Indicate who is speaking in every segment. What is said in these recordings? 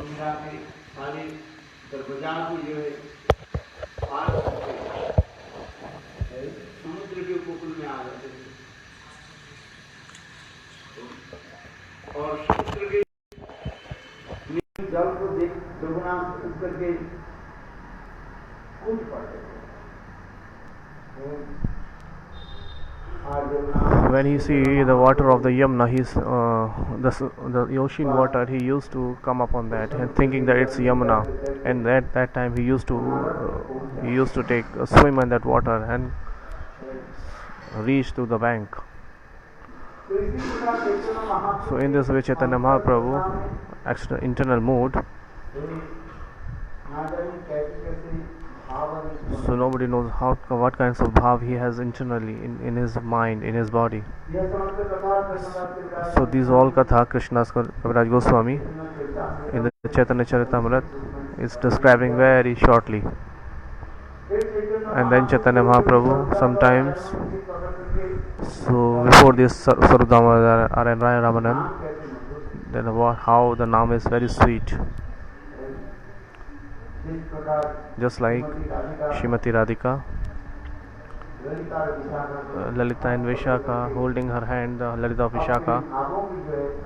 Speaker 1: मिला के सारे दरवाजा भी जो है पार करके समुद्र के उपकूल में आ जाते थे और समुद्र के जल को देख दुगना करके कूद पड़ते थे।
Speaker 2: When he see the water of the Yamuna, the ocean water, he used to come upon that and thinking that it's Yamuna, and at that time he used to take a swim in that water and reach to the bank. So in this way Chaitanya Mahaprabhu, internal mood, so nobody knows what kinds of bhav he has internally in his mind, in his body. So these all Katha Krishna's Kaviraj Goswami in the Chaitanya Charitamrita is describing very shortly. And then Chaitanya Mahaprabhu sometimes, so before this Swarup Damodar and Raya Ramanan, then how the Naam is very sweet. Just like Shrimati Radhika, Lalita and Vishaka holding her hand, Lalita of Vishaka,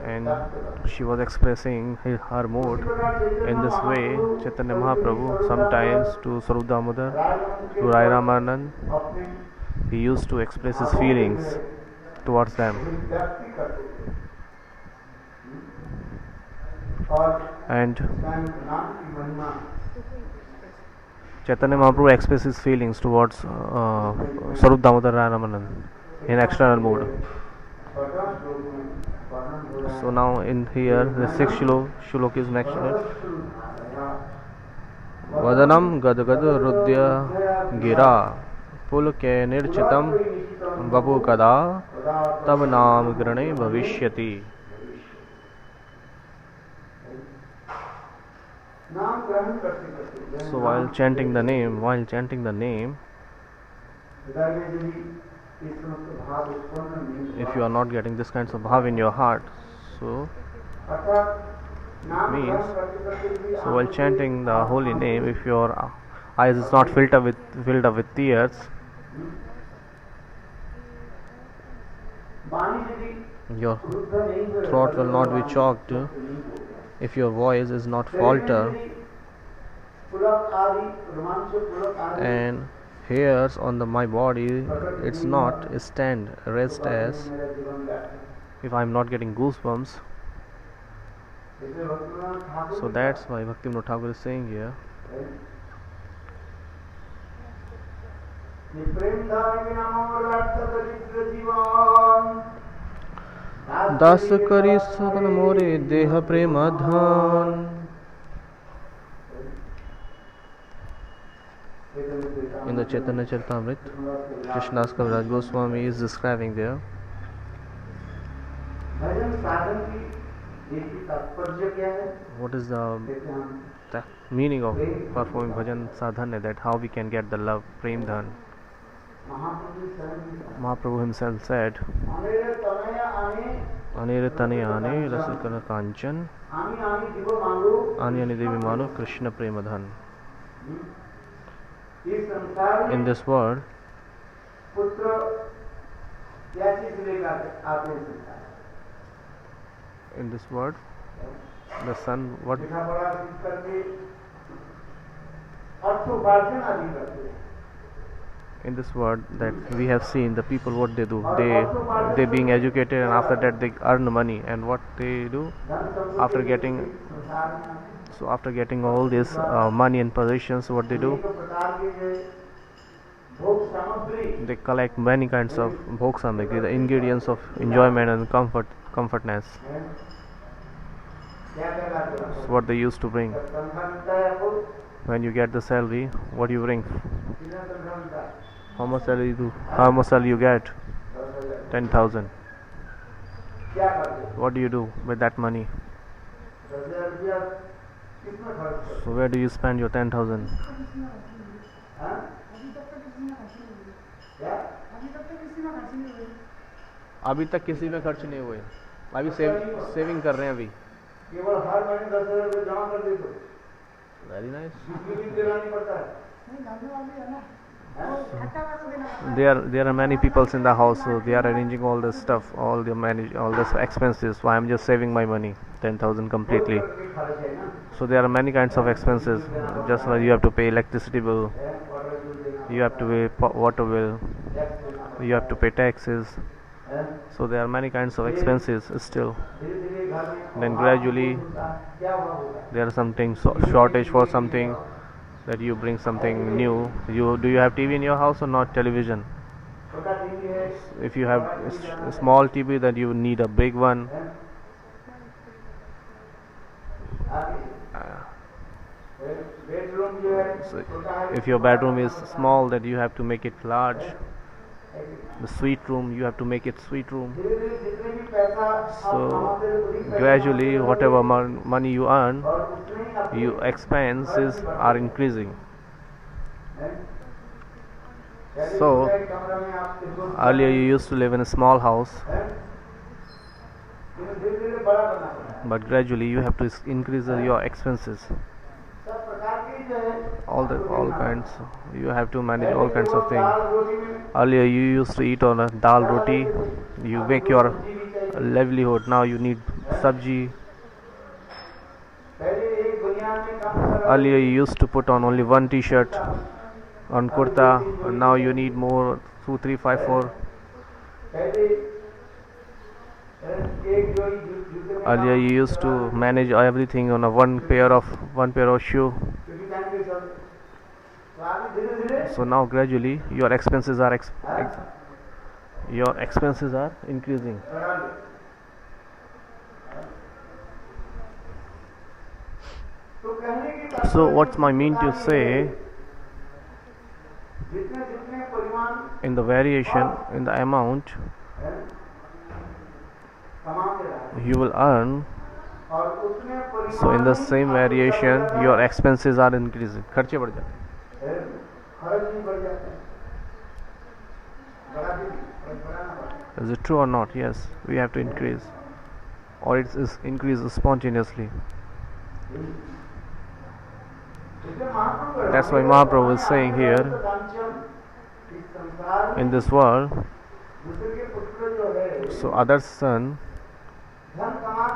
Speaker 2: and she was expressing her mood in this way. Chaitanya Mahaprabhu sometimes to Swarup Damodar, to Raya Ramanan, he used to express his feelings towards them. And Chaitanya Mahaprabhu expresses his feelings towards Swarup Damodar Raya Ramanan in external mood. So now in here the 6th shulok is next. Vadanam gadgad rudya gira pulke nirchitam babu kada tab naam grane bhavishyati. So while chanting the name, if you are not getting this kinds of bhav in your heart, so means, so while chanting the holy name, if your eyes is not filled up with tears, your throat will not be choked, if your voice is not falter, and hairs on my body, it's not stand rest as if I'm not getting goosebumps. So that's why Bhaktivinoda Thakur is saying here, Das kari sadan more deha prema dhan. In the Chaitanya Charitamrita, Krishna's Kaviraj Goswami is describing there. What is the meaning of performing bhajan sadhana, that how we can get the love, prem dhan. Mahaprabhu himself said, Anere tane ane rasakana kanchan ani ani devi mano Krishna prema dhan. In this world, the son, what in this world that we have seen, the people what they do, they being educated, and after that they earn money, and what they do after getting all this money and positions, what they do, they collect many kinds of bhog samagri, the ingredients of enjoyment and comfortness. So what they used to bring. When you get the salary, what do you bring? How much salary you get? 10,000. What do you do with that money? So where do you spend your 10,000? अभी तक किसी में खर्च नहीं हुए, अभी saving कर रहे हैं अभी.
Speaker 1: केवल हर महीने 10,000 रुपये जमा कर दे तो
Speaker 2: Very nice.
Speaker 1: बिजली बिल देना नहीं पड़ता है।
Speaker 2: There are many people in the house, so they are arranging all this stuff, all the manage all this expenses. So I am just saving my money, 10,000 completely.
Speaker 1: करके खर्च है ना,
Speaker 2: So there are many kinds of expenses. Just like you have to pay electricity bill,
Speaker 1: water bill देना,
Speaker 2: you have to pay water bill,
Speaker 1: tax देना,
Speaker 2: you have to pay taxes.
Speaker 1: है।
Speaker 2: So there are many kinds of expenses still.
Speaker 1: धीरे-धीरे घर में
Speaker 2: Then gradually
Speaker 1: क्या हुआ होगा?
Speaker 2: there is something shortage for something, that you bring something new. Do you have TV in your house or not? Television.
Speaker 1: छोटा TV है,
Speaker 2: If you have a small TV, then you need a big one.
Speaker 1: है। आगे, bedroom जो है
Speaker 2: So
Speaker 1: छोटा है,
Speaker 2: if your bedroom is small, then you have to make it large. The suite room, you have to make it suite room.
Speaker 1: धीरे-धीरे जितने भी पैसा आप
Speaker 2: So
Speaker 1: कमाते हो, उसी पैसा
Speaker 2: gradually, whatever money you earn,
Speaker 1: और उतने ही आपके
Speaker 2: your expenses are increasing.
Speaker 1: हैं। पहले
Speaker 2: So
Speaker 1: जो है कमरे में आप तिरछुल
Speaker 2: earlier you used to live in a small house,
Speaker 1: हैं। धीरे-धीरे बड़ा करना पड़ता है।
Speaker 2: but gradually you have to increase your expenses.
Speaker 1: सब प्रकार की जो है
Speaker 2: All kinds. You have to manage all kinds of things.
Speaker 1: दाल रोटी में
Speaker 2: Earlier you used to eat on a dal roti. You make your livelihood. Now you need sabji.
Speaker 1: पहले एक बनियान में काम कर रहा
Speaker 2: Earlier you used to put on only one t-shirt on kurta. And now you need more, 2, 3, 5, 4.
Speaker 1: पहले एक जोड़ी जूते में
Speaker 2: Earlier you used to manage everything on a one pair of shoe.
Speaker 1: क्योंकि पहन के चलते। तो आगे धीरे-धीरे
Speaker 2: So now gradually your expenses are increasing.
Speaker 1: बढ़ा ले। तो कहने की तात्पर्य
Speaker 2: So what's my mean to say,
Speaker 1: जितने परिमाण
Speaker 2: in the variation in the amount
Speaker 1: है, कमाते रहे
Speaker 2: you will earn,
Speaker 1: और उतने परिमाण
Speaker 2: so in the
Speaker 1: he
Speaker 2: same
Speaker 1: आपको
Speaker 2: variation
Speaker 1: लगता है,
Speaker 2: your expenses are increasing. खर्चे बढ़ जाते हैं.
Speaker 1: खर्च नहीं बढ़ जाते हैं। बढ़ा भी नहीं, खर्च बढ़ाना पड़ता है।
Speaker 2: Is it true or not? Yes, we have to increase, or it is increased spontaneously.
Speaker 1: इसलिए महाप्रभु
Speaker 2: That's why Mahaprabhu is saying here,
Speaker 1: इस संसार में
Speaker 2: in this world,
Speaker 1: दूसरे के पुत्र जो है
Speaker 2: so other son,
Speaker 1: धन कमा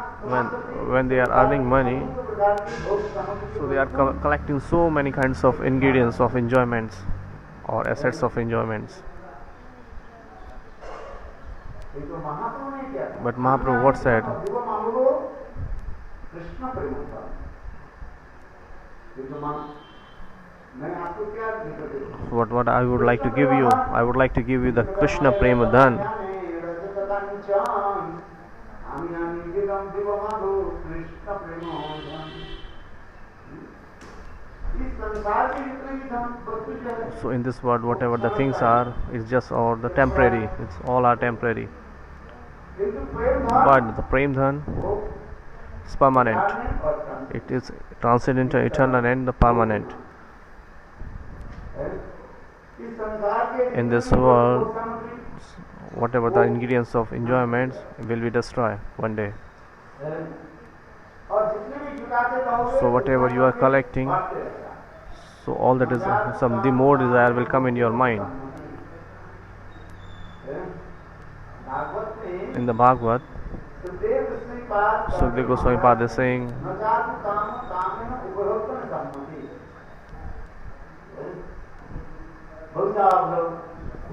Speaker 2: when they are earning money,
Speaker 1: प्रकार की भोग सामग्री
Speaker 2: so they are collecting so many kinds of ingredients of enjoyments or assets of enjoyments.
Speaker 1: ये तो महाप्रभु ने किया था।
Speaker 2: But Mahaprabhu what said?
Speaker 1: वो मांगो कृष्ण प्रेम का। ये तो मैं आपको क्या दिक्कत है?
Speaker 2: What I would like to give you, I would like to give you the Krishna Prema Dhan.
Speaker 1: আমি আমি দিলাম দিব মাগো কৃষ্ণ প্রেম ধন। इस संसार के जितने भी धन वस्तु जो है
Speaker 2: So in this world, whatever the things are, it's just all the temporary. It's all are temporary.
Speaker 1: किंतु प्रेम धन
Speaker 2: But the Prem Dhan
Speaker 1: वो
Speaker 2: is permanent.
Speaker 1: धार्मिक और शांति
Speaker 2: It is transcendental, eternal, and the permanent.
Speaker 1: है। इस संसार के
Speaker 2: In this
Speaker 1: जितने भी
Speaker 2: world,
Speaker 1: भोग सामग्री
Speaker 2: whatever the ingredients of enjoyments will be destroyed one day.
Speaker 1: है। और जितने भी जुटाते रहोगे
Speaker 2: So whatever you are collecting,
Speaker 1: बढ़ते रहेगा।
Speaker 2: so all that is the more desire will come in your mind.
Speaker 1: है। भागवत में
Speaker 2: In the Bhagavad,
Speaker 1: Sukhdev गोस्वामीपाद
Speaker 2: Sukdev Goswami Pad is saying,
Speaker 1: न चातु काम कामेन उपभोक्तुं सम्मति। बहुधा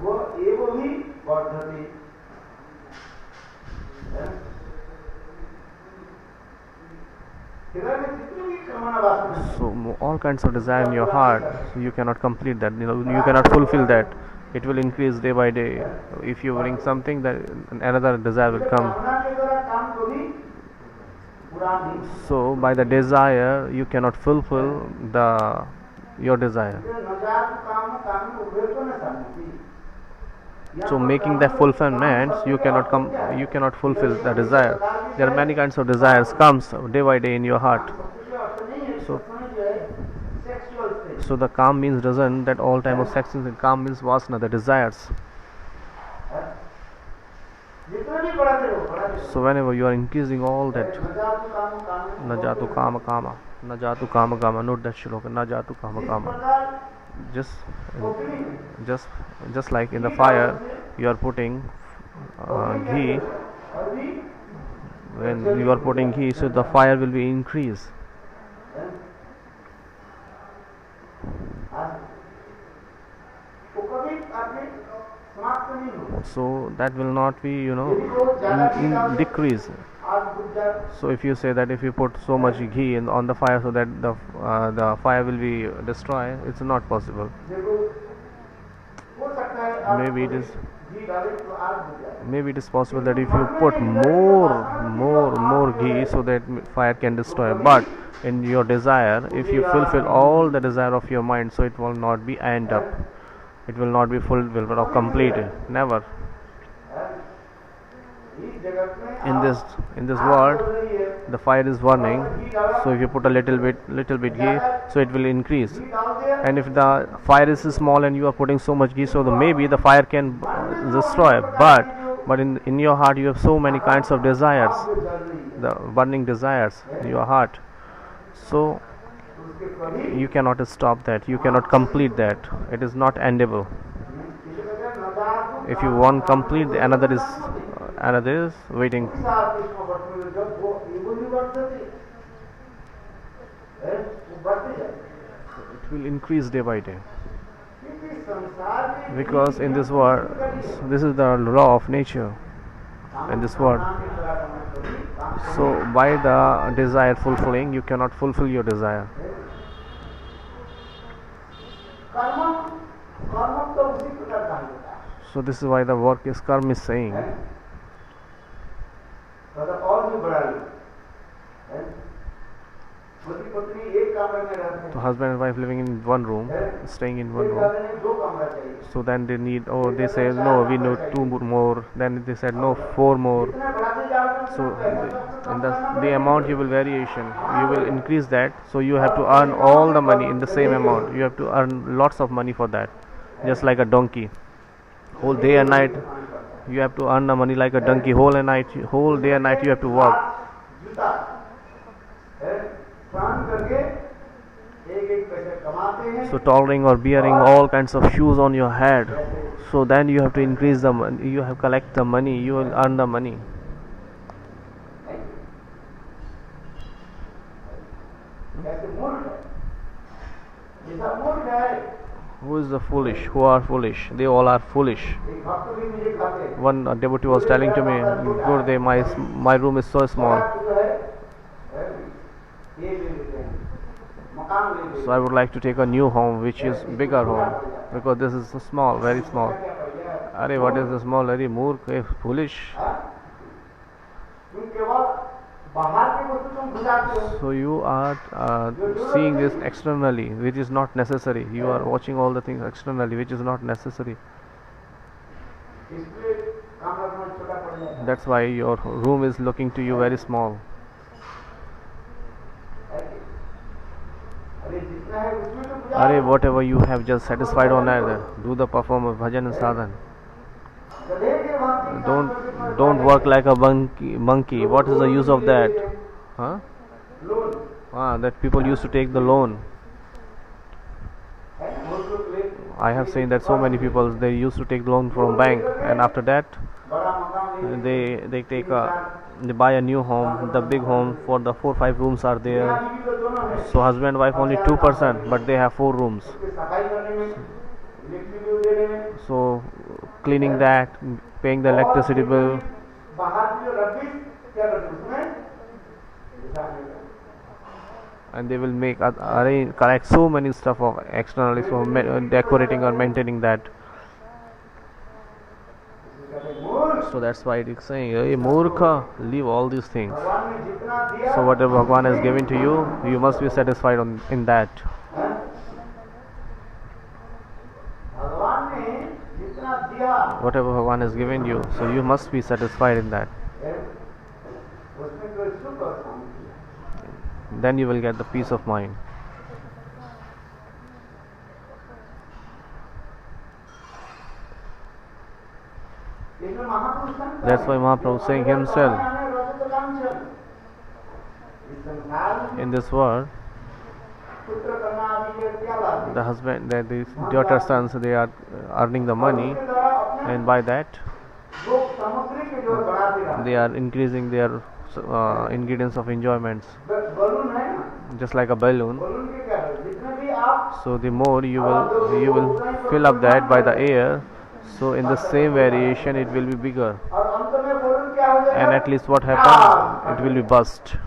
Speaker 1: वो एवं ही वर्धते। हृदय में जितनी भी कामना वासना है,
Speaker 2: so all kinds of desire in your heart, so you cannot complete that. You cannot fulfill that. It will increase day by day. If you bring something, that another desire will come.
Speaker 1: कामना के द्वारा काम को भी पूरा नहीं।
Speaker 2: So by the desire, you cannot fulfill your desire.
Speaker 1: न चातु काम कामेन उपभोक्तुं सम्मति।
Speaker 2: So making that fulfillment, you cannot fulfill the desire. There are many kinds of desires comes day by day in your heart. So the calm means doesn't that all time of sex and calm means vasana, the desires.
Speaker 1: जितना भी बढ़ाते रहो
Speaker 2: So whenever you are increasing all that, najatu kama kama, najatu kama kama, note that shloka, najatu kama kama. Just, just, just like in the fire, you are putting ghee. When you are putting ghee, so the fire will be increased. So that will not be, in decrease. So if you say that if you put so much ghee on the fire so that the fire will be destroyed, it's not possible. Maybe it is possible that if you put more ghee so that fire can destroy. But in your desire, if you fulfill all the desire of your mind, so it will not be end up. It will not be fulfilled or completed. Never. In this world, the fire is burning. So if you put a little bit ghee, so it will increase. And if the fire is small and you are putting so much ghee, so maybe the fire can destroy. But in your heart you have so many kinds of desires, the burning desires in your heart. So you cannot stop that. You cannot complete that. It is not endable. If you want complete, another is waiting. It will increase day by day. Because in this world, this is the law of nature in this world. So by the desire fulfilling, you cannot fulfill your desire. So this is why the work is karma is saying. So husband and wife living in one room, staying in one room. So then they they say no, we need 2 more. Then they said no, 4 more. So in the amount you will variation, you will increase that. So you have to earn all the money in the same amount. You have to earn lots of money for that, just like a donkey. Whole day and night you have to earn the money like a donkey. Whole day and night you have to work. So tolerating or bearing all kinds of shoes on your head. So then you have to increase the money. You have to collect the money. You will earn the money. Who is the foolish? Who are foolish? They all are foolish. One devotee was telling to me, Gurudev, my room is so small. So I would like to take a new home, which is bigger home, because this is so small, very small. Arey, what is the small? Very moorkh, foolish. So you are seeing this externally, which is not necessary. You are watching all the things externally, which is not necessary. That's why your room is looking to you very small. Arey, whatever you have just satisfied on either, do the perform of bhajan and sadhan. Don't work like a monkey. What is the use of that? Huh? That people used to take the loan. I have seen that so many people, they used to take the loan from bank, and after that they buy a new home, the big home, for the 4-5 rooms are there. So husband and wife only 2%, but they have 4 rooms. So cleaning that, paying the electricity bill. And they will collect so many stuff of externally, so decorating or maintaining that. So that's why it is saying, hey Murkha, leave all these things. So whatever Bhagwan has given to you, you must be satisfied in that. Whatever Bhagwan has given you, so you must be satisfied in that. Then you will get the peace of mind. That's why Mahaprabhu is saying himself,
Speaker 1: इस संसार में
Speaker 2: in this world,
Speaker 1: पुत्र कन्या आदि ये क्या लाते
Speaker 2: the husband, the daughter sons, they are earning the money,
Speaker 1: उसके द्वारा अपने
Speaker 2: and by that
Speaker 1: जो सामग्री के जो बढ़ाते रहते
Speaker 2: they are increasing their ingredients of enjoyments,
Speaker 1: balloon है ना
Speaker 2: just like a balloon.
Speaker 1: Balloon के क्या है जितने भी आप
Speaker 2: So the more you will fill up that by the air, so in the same variation it will be bigger,
Speaker 1: और अंत में बलून क्या हो जाएगा
Speaker 2: and at least what happens, it will be burst.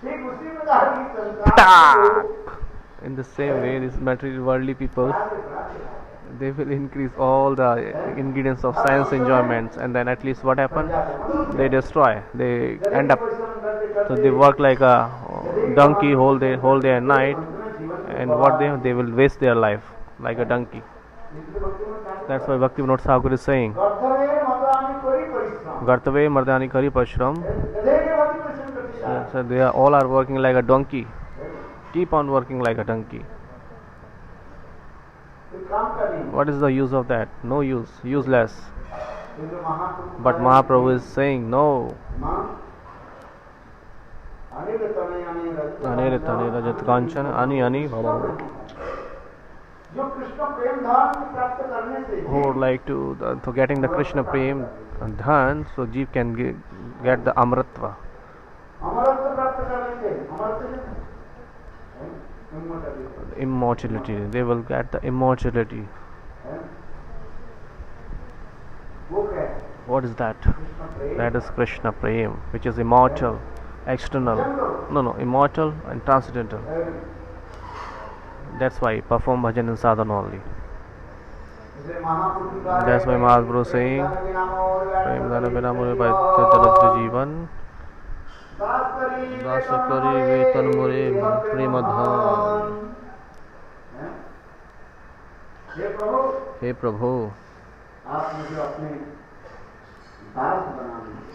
Speaker 1: ठीक उसी प्रकार की संसार में लोग
Speaker 2: In the same way, these material worldly people, they will increase all the ingredients of science enjoyments, and then at least what happens, they destroy, they end up, so they work like a donkey whole day and night, and what they will waste their life like a donkey. That's why Bhakti Vinod Thakur is saying, Gartave Mardani Kari Pashram. So they all are working like a donkey. Keep on working like a donkey. What is the use of that? No use, useless. But Mahaprabhu is saying, no. Anere tane rajat kanchan ani ani bhava. Who would like to getting the Krishna Prem dhan, so Jeev can get the Amritva. Immortality. They will get the immortality. What is that? That is Krishna Prem, which is immortal, external. No, immortal and transcendental. That's why perform bhajan and sadhana only. That's why Mahaprabhu is saying, Prem dhana bina mure paitya darajya jivan. Dasakari vetan mure premadhan. Hey Prabhu,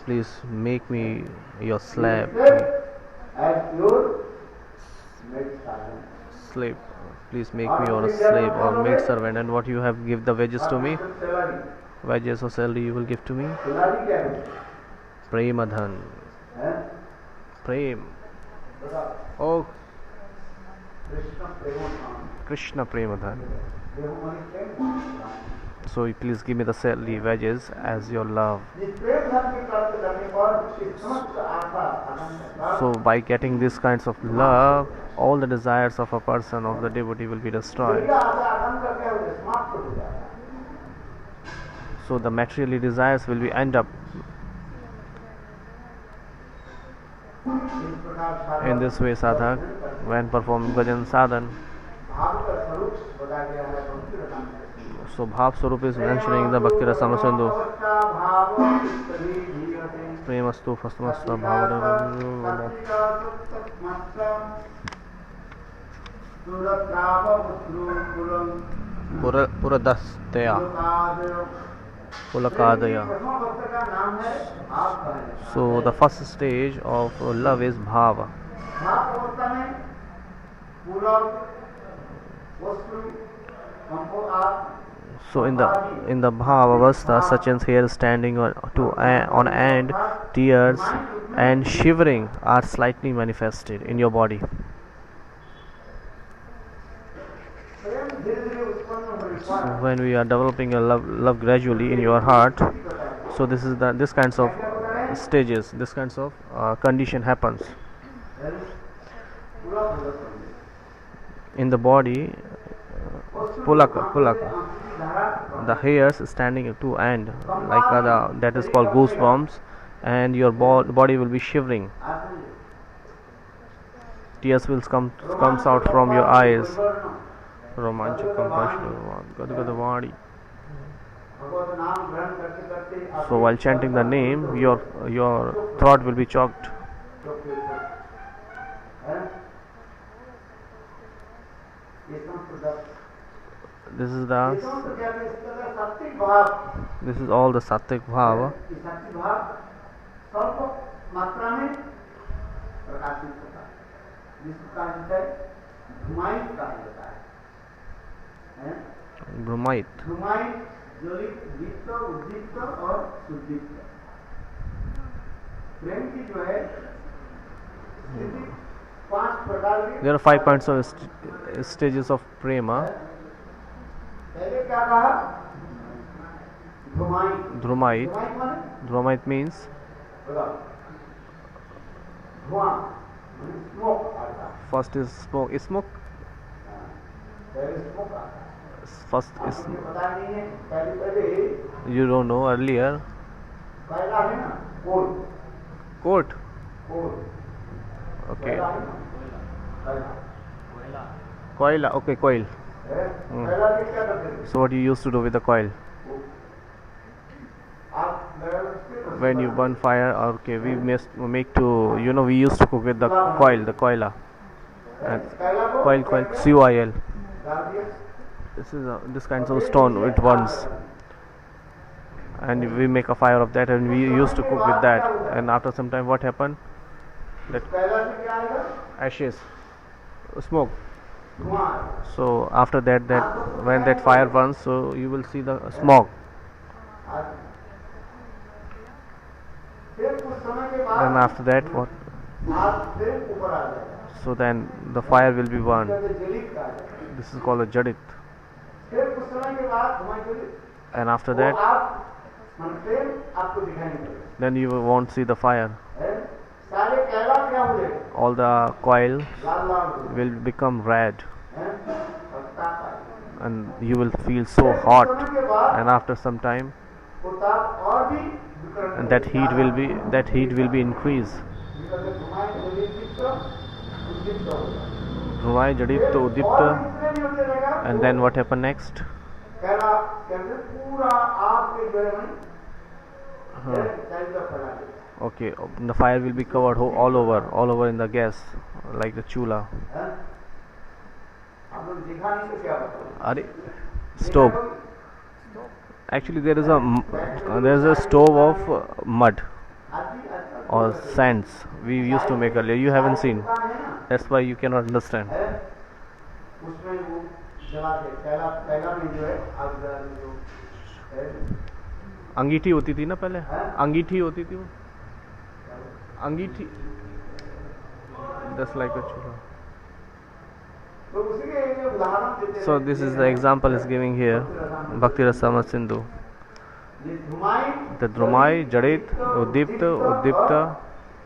Speaker 2: please make me your slave. Slave. Please make me your slave or maid servant. And what you have give the wages to me? Wages or salary you will give to me? Premadhan. Prem. Oh, Krishna Premadhan. So please give me the salary, wages as your love. So by getting these kinds of love, all the desires of a person, of the devotee, will be destroyed. So the material desires will be end up. In this way, sadhak, when performing bhajan sadhan, so bhav swarup is mentioning the bhakti rasa sindhu. Premastu fastamasta bhavana puradastaya pulakadaya. So the first stage of love is bhava. So in the bhava avastha, such as hair standing on end, tears and shivering are slightly manifested in your body. So when we are developing a love gradually in your heart, so this kinds of stages, this kinds of condition happens in the body. Pulaka, the hairs standing to end, like that is called goosebumps, and your body will be shivering. Tears will comes out from your eyes. So while chanting the name, your throat will be choked. This is all the sattvic bhava. Brahmite.
Speaker 1: ज्वलित, दीप्त, उद्दीप्त और सुदीप्त। प्रेम की जो है स्थिति 5 प्रकार की।
Speaker 2: There are 5 points of stages of prema.
Speaker 1: पहले क्या कहा? ध्रुमाई।
Speaker 2: Dhrumait.
Speaker 1: ध्रुमाई माने?
Speaker 2: Dhrumait means
Speaker 1: बताओ। धुआं, स्मोक आता है।
Speaker 2: first is smoke. Smoke.
Speaker 1: पहले स्मोक आता है।
Speaker 2: First is
Speaker 1: आपको ये पता नहीं है, पहले
Speaker 2: you don't know earlier.
Speaker 1: पहला है ना कोल।
Speaker 2: Court.
Speaker 1: कोल।
Speaker 2: Okay.
Speaker 1: पहला है ना? पहला।
Speaker 2: Coil. Okay, coil.
Speaker 1: है? पहला दिन क्या करते थे?
Speaker 2: So what you used to do with the coil?
Speaker 1: आप लगा सकते हो?
Speaker 2: When you burn fire, okay, we make to, you know, we used to cook with the coil, the coila. And
Speaker 1: पहला को
Speaker 2: coil, COIL.
Speaker 1: डाल दिया।
Speaker 2: This kinds of stone, it burns. And we make a fire of that, and we used to cook with that. And after some time, what happened? That
Speaker 1: पहला से क्या आएगा?
Speaker 2: ashes, smoke.
Speaker 1: धुआं।
Speaker 2: So after that, when that fire burns, so you will see the smoke.
Speaker 1: फिर कुछ समय के
Speaker 2: And
Speaker 1: बाद
Speaker 2: after that, what?
Speaker 1: आग फिर ऊपर आ जाएगा।
Speaker 2: So then the fire will be burned.
Speaker 1: जैसे जलित का आ जाएगा।
Speaker 2: This is called a jadit.
Speaker 1: फिर कुछ समय के बाद धुआं जलित।
Speaker 2: And after
Speaker 1: वो
Speaker 2: that,
Speaker 1: आप मन फिर आपको दिखाई नहीं पड़ेगा।
Speaker 2: then you won't see the fire.
Speaker 1: है? सारे कैला क्या हो जाएगा?
Speaker 2: All the coil
Speaker 1: लाल लाल हो जाएगा।
Speaker 2: will become red,
Speaker 1: है? और ताप आएगा।
Speaker 2: and you will feel so
Speaker 1: फिर कुछ
Speaker 2: hot.
Speaker 1: समय के बाद
Speaker 2: And after some time,
Speaker 1: वो ताप और भी विकरण
Speaker 2: and that heat will be increased.
Speaker 1: निकलते धुआं जलित दीप्त, उद्दीप्त हो जाएगा।
Speaker 2: Dhrumai, Jadipta,
Speaker 1: फिर और
Speaker 2: Udipta,
Speaker 1: भी इतने भी होते रहेगा।
Speaker 2: and then what happened next?
Speaker 1: कैला के अंदर पूरा आग के जोड़े में
Speaker 2: Huh.
Speaker 1: चारों तरफ फैला देगा।
Speaker 2: Okay, the fire will be covered all over in the gas, like the chula.
Speaker 1: हैं? आप लोग दिखा नहीं तो क्या बताओ?
Speaker 2: Are stove. Actually, there is a stove of mud or sands we used to make earlier. You haven't seen. That's why you cannot understand.
Speaker 1: उसमें वो जलाते कैला में जो है आग जलाने जो है
Speaker 2: अंगीठी होती थी ना पहले, अंगीठी होती थी वो, अंगीठी, just like a chula.
Speaker 1: तो उसी के एक उदाहरण देते हैं।
Speaker 2: So this is the example is giving here, Bhakti Rasama Sindhu.
Speaker 1: ये धुमाई
Speaker 2: The Dhrumai, Jadit, Udipta, Udipta,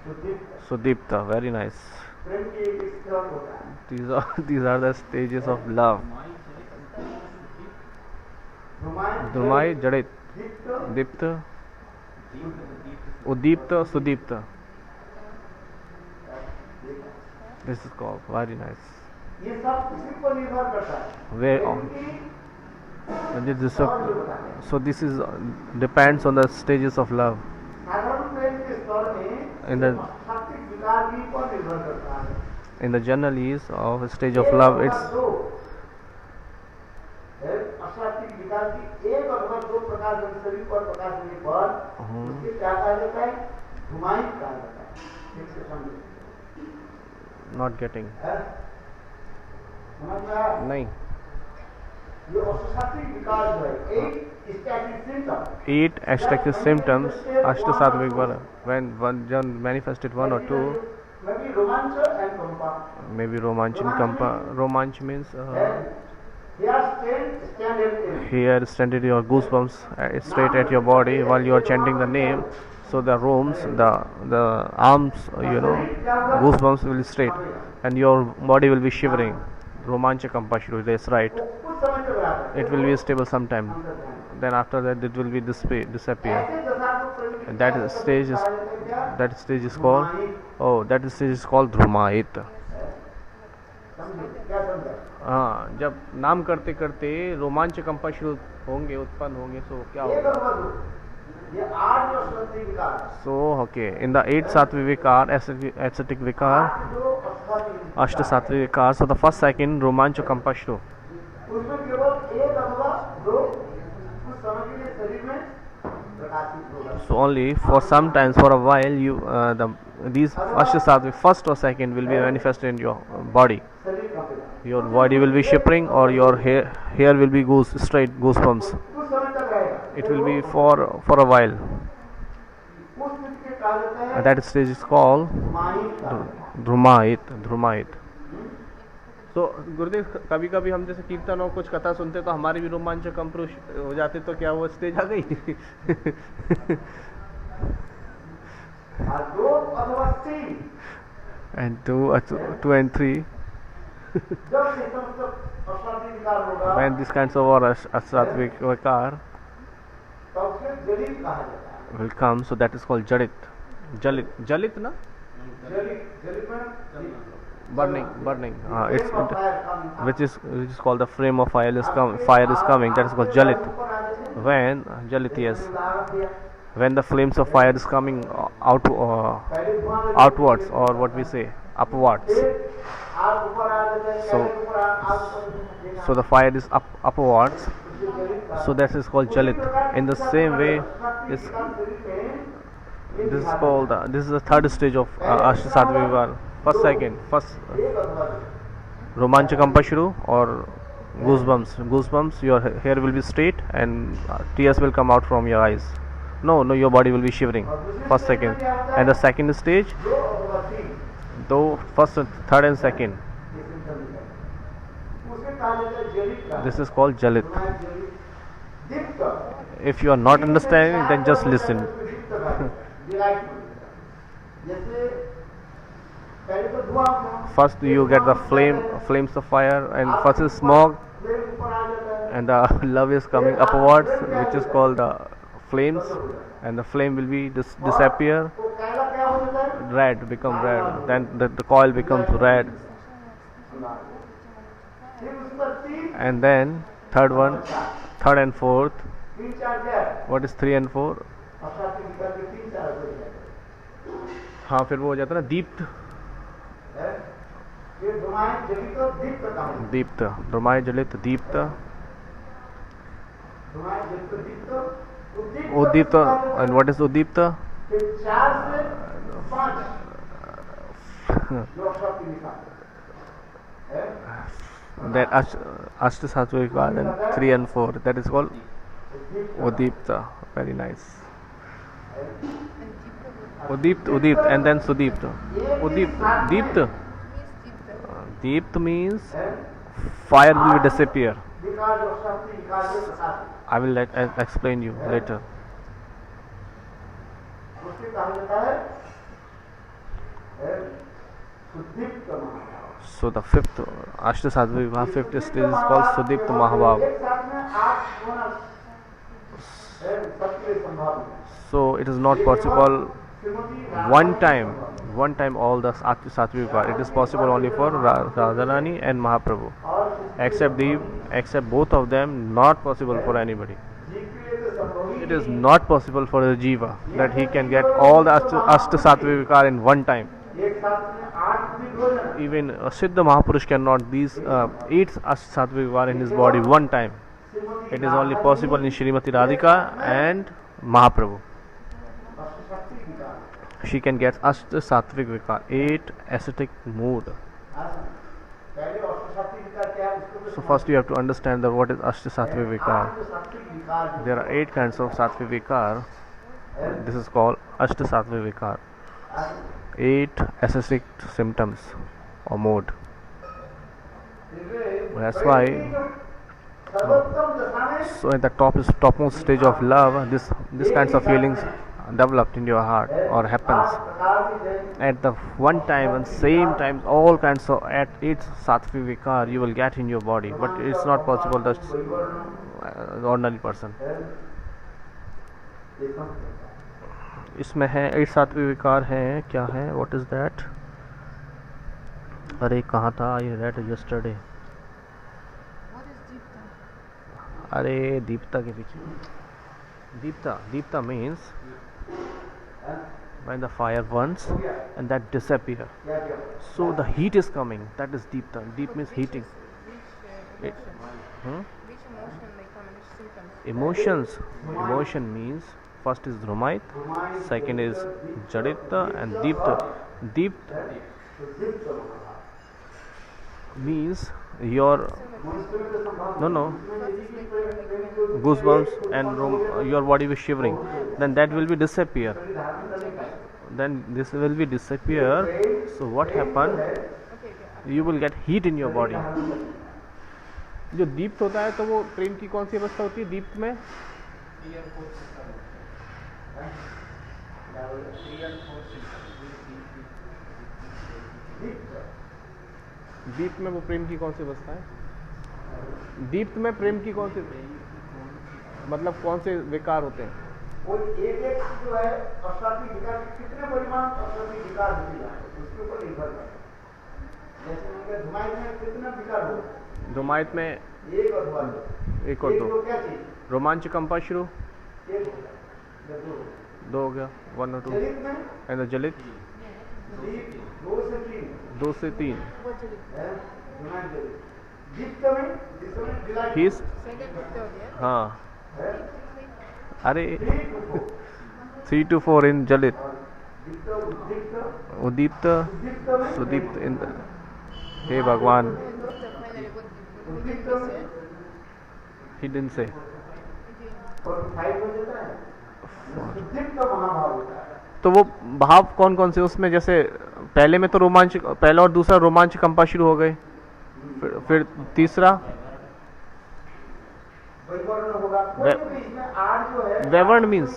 Speaker 1: Sudipta
Speaker 2: Sudipta. Very nice.
Speaker 1: प्रेम की एक स्तर होता है।
Speaker 2: These are the stages of love.
Speaker 1: धुमाई
Speaker 2: Dhrumai, Jadit,
Speaker 1: दीप्त
Speaker 2: Dipta, Udipta, Sudipta. This is called very nice.
Speaker 1: ये सब किसी पर निर्भर करता है।
Speaker 2: Where
Speaker 1: क्योंकि
Speaker 2: so this is depends on the stages of love.
Speaker 1: साधारण प्रेम के स्तर में
Speaker 2: In the
Speaker 1: सात्विक विकार भी पर निर्भर करता है।
Speaker 2: in the general is of a stage of love, it's
Speaker 1: असात्विक विकार की एक अथवा दो प्रकार से शरीर पर प्रकाश होने पर उसके क्या कहा जाता है? धुमाई कहा जाता है। ठीक से समझो।
Speaker 2: not getting.
Speaker 1: समझ में आया?
Speaker 2: नहीं.
Speaker 1: ये असात्विक विकार जो है एक static symptom
Speaker 2: 8 extractive symptoms, Ashtasattvic Vara, when one manifested 1 or 2,
Speaker 1: maybe romancha and kampa.
Speaker 2: maybe Romanchin Kampa. Romanch means here standing your goosebumps straight at your body while you are chanting the name. So the rooms, the arms, goosebumps will be straight, and your body will be shivering. Romancha Kampa Shuru, that's right. It will be stable sometime. Then after that, it will be disappear. And that stage is called Dhrumait. हाँ, जब नाम करते करते रोमांच कंपा शुरू होंगे, उत्पन्न होंगे, so क्या होगा? So okay, in the 8 sattvic vikar, ascetic vikar, ashta sattvic vikar, so the first, second, romancha kampa shuru. So only for sometimes, for a while, these ashta sattvic first or second will be manifested in your body. Your body will be shivering, or your hair will be straight goosebumps. it will be for a while.
Speaker 1: उस स्थिति के कहा जाता है
Speaker 2: And that stage is called
Speaker 1: धुमाहित काल।
Speaker 2: ध्रुमायित. तो गुरुदेव, कभी कभी हम जैसे कीर्तन और कुछ कथा सुनते तो हमारे भी रोमांच कम हो जाते, तो क्या वो स्टेज आ गई?
Speaker 1: दो अथवा तीन
Speaker 2: And 2 and 3,
Speaker 1: जब ये समस्त अशांति विकार होगा
Speaker 2: when these kinds of or asattvic vikar
Speaker 1: तब उसे जलित कहा जाता है।
Speaker 2: will come, so that is called jalit na,
Speaker 1: जलित में
Speaker 2: burning, it's which is called the flame of fire is coming, that is called jalit. When jalit, yes, when the flames of fire is coming outwards, or what we say, upwards, so the fire is upwards, so that is called jalit. In the same way, this is called this is the third stage of Ashtasattvic Vikar. First romancha kampashru or goosebumps, your hair will be straight and tears will come out from your eyes. No, your body will be shivering. First, second, and the second stage, though first, third and second, this is called jalit. If you are not understanding, then just listen. First you get the flames of fire, and first is smoke, and the love is coming upwards, which is called the flames, and the flame will be disappear, red, become red, then the coil becomes red, and then third and fourth. What is 3 and 4? हाँ, फिर वो हो जाता है ना दीप्त, ध्रुमाय जलित दीप्त, उद्दीप्त. And what is उद्दीप्त? That Ashtasattvic Vikar, and 3 and 4, that is called Udipta. Very nice. Udipt, and then Sudipt. Deept. Deept means fire will disappear. I will explain you later. So the fifth Ashtasattvic Vikar, fifth stage is called Sudipta Mahabhav. So it is not possible one time all the Ashtasattvic Vikar. It is possible only for Radharani and Mahaprabhu. Except both of them, not possible for anybody. It is not possible for the Jiva that he can get all the Ashtasattvic Vikar in one time. Even Siddha Mahapurush cannot these 8 Ashtasattvic Vikar in his body one time. It is only possible in Srimati Radhika and Mahaprabhu. She can get Ashtasattvic Vikar, 8 ascetic mood. So first you have to understand that what is Ashtasattvic Vikar. There are 8 kinds of Sattvic Vikar. This is called Ashtasattvic Vikar. 8 ascetic symptoms or mode. That's why. So at the topmost stage of love, this kinds of feelings developed in your heart or happens at the one time and same time. All kinds of at 8 Sattvic Vikar you will get in your body, but it's not possible that ordinary person. इसमें है 8 सात्विक विकार हैं. क्या है? What is that? अरे कहाँ था? I read yesterday. अरे दीप्ता के पीछे. Dipta means when the fire burns and that disappear, so the heat is coming, that is deepta. Deep means heating.
Speaker 3: Which emotion may come in symptoms?
Speaker 2: Emotion means first is Dhrumait, second is Jadita, and Deepta. means your
Speaker 1: मनुष्य में तो संभव
Speaker 2: no no
Speaker 1: उसमें यदि कि प्रेम को
Speaker 2: goosebumps and your body will shivering, then that will be disappear.
Speaker 1: धारण करने का
Speaker 2: Then this will be disappear. So what happen?
Speaker 3: Okay, okay.
Speaker 2: You will get heat in your body. जो दीप्त होता है तो वो प्रेम की कौन सी अवस्था होती है दीप्त में? दीप्त में वो प्रेम की कौन सी अवस्था है? दीप्त में प्रेम की कौन सी मतलब कौन से विकार होते हैं?
Speaker 1: वो एक जो है अष्टात्मिक विकार कितने परिमाण अष्टात्मिक विकार होते हैं उसके ऊपर निर्भर करता है। जैसे उनके धुमाई में कितने विकार हो?
Speaker 2: धुमायत में
Speaker 1: एक और दो।
Speaker 2: एक और दो।
Speaker 1: क्या चीज?
Speaker 2: रोमांच कंपा शुरू
Speaker 1: एक या दो।
Speaker 2: दो हो गया, 1 और 2
Speaker 1: जलित में
Speaker 2: एंड जलित
Speaker 1: दीप 2 से 3
Speaker 2: 2 से 3
Speaker 3: What did it?
Speaker 1: है धुमाई जलित। दीप्त में जिसमें जिला
Speaker 2: fees
Speaker 3: Second to third, yeah?
Speaker 2: हाँ
Speaker 1: है
Speaker 2: अरे
Speaker 1: 3 to 4
Speaker 2: 3 to 4 इन जलित
Speaker 1: और दीप्त उद्दीप्त
Speaker 2: उदीप्त
Speaker 1: उद्दीप्त में
Speaker 2: सुदीप्त इन हे भगवान
Speaker 3: And what's the finally what did
Speaker 1: उद्दीप्त
Speaker 3: we
Speaker 1: में
Speaker 3: say?
Speaker 2: हिडन से
Speaker 1: और 5 हो जाता है उद्दीप्त महाभाव होता है।
Speaker 2: तो वो भाव कौन कौन से उसमें जैसे पहले में तो रोमांच पहला और दूसरा रोमांच कंपा शुरू हो गए, फिर तीसरा
Speaker 1: वैवर्ण होगा
Speaker 2: वे-
Speaker 1: कोई भी इसमें आठ जो है
Speaker 2: वैवर्ण मीन्स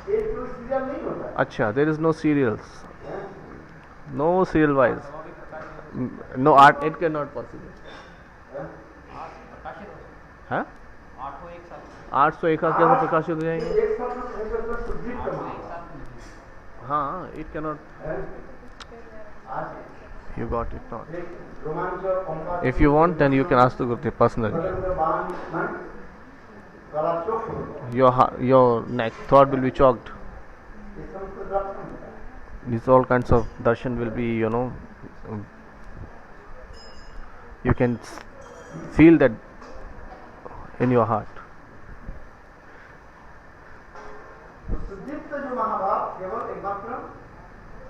Speaker 1: एक तो सीरियल नहीं होता है।
Speaker 2: अच्छा देयर इज नो सीरियल्स
Speaker 1: हैं?
Speaker 2: No serial wise no art it can not possible
Speaker 1: हैं?
Speaker 2: है 800 एक साथ कैसे प्रकाशित हो जाएंगे?
Speaker 1: एक साथ में एक साथ सुदीप्त महाभाव
Speaker 2: हाँ इट कैन नॉट
Speaker 1: हैं? आज
Speaker 2: यू गॉट इट नॉट
Speaker 1: एक रोमांच और कंपा
Speaker 2: if you want then you can ask the Gurudev personally
Speaker 1: बदल बाण मन गला चौक हो जाता
Speaker 2: your neck throat will be choked.
Speaker 1: है। इस समय तो दर्शन होता है।
Speaker 2: These all kinds of darshan will be um, you can feel that in your heart.
Speaker 1: तो सुदीप्त जो महाभाव केवल एकमात्र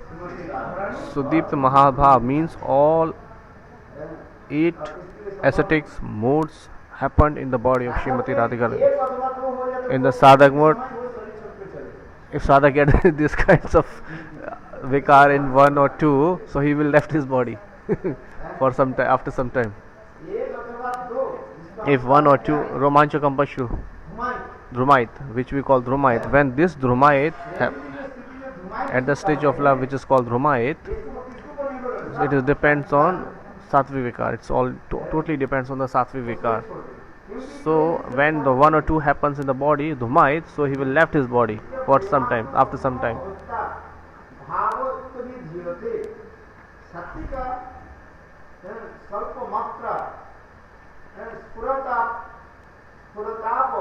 Speaker 1: Shrimati Radharani
Speaker 2: Sudeepta Mahabhav means all 8 ascetics modes happened in the body of Srimati Radhika.
Speaker 1: एक अथवा दो हो जाए तो
Speaker 2: In the sadhak mode,
Speaker 1: वो शरीर छोड़ के चले जाए।
Speaker 2: if sadhak get these kinds of vikar in 1 or 2, so he will left his body for some time. After some time,
Speaker 1: एक अथवा दो जिसका
Speaker 2: if 1 or 2 romancha kampashu
Speaker 1: धुमाई
Speaker 2: drumait, which we call drumait, when this drumait
Speaker 1: स्थिति में धुमाई
Speaker 2: at the stage of love, which is called drumait,
Speaker 1: किसको पर निर्भर करता है?
Speaker 2: it is depends on sattvic vikar. It's all totally depends on the sattvic vikar. So when the 1 or 2 happens in the body, dhumait, so he will left his body for some time. After some time,
Speaker 1: अवस्था भावोत्तमी जीवते सत्विका स्वल्प मात्रा स्फुरता स्फुरताप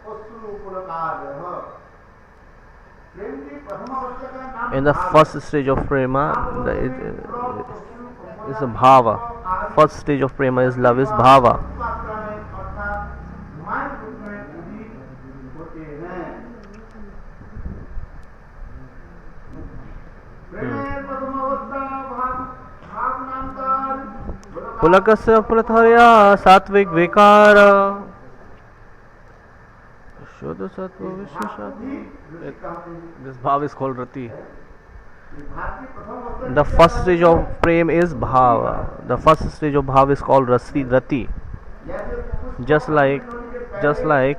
Speaker 1: वस्तु पुलकार प्रेम की प्रथम अवस्था का नाम
Speaker 2: in the first stage of prema, is a bhava. First stage of prema is love, is bhava.
Speaker 1: मात्रा में अर्थात धुमाई रूप में उदित होते हैं। प्रेम प्रथम अवस्था भाव नाम का
Speaker 2: पुलकस्य पुलथर्या सात्विक विकार शुद्ध सत्व विशेषात्म. This bhava is called rati. The first stage of prem is bhava. The first stage of bhava is called rati. Just like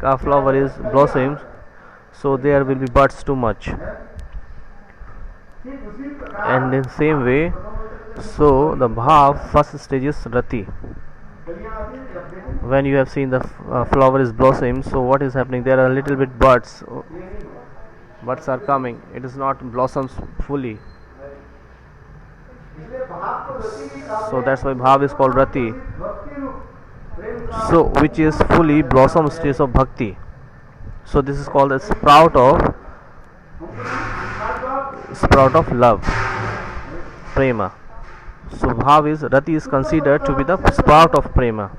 Speaker 2: a flower is blossoms, so there will be buds too much. And in same way, so the bhav first stage is rati. When you have seen the flower is blossoming, so what is happening? There are a little bit buds. Buds are coming. It is not blossoms fully. So that's why bhav is called rati. So which is fully blossom stage of bhakti. So this is called a sprout of love, prema. So bhav is rati is considered to be the sprout of prema.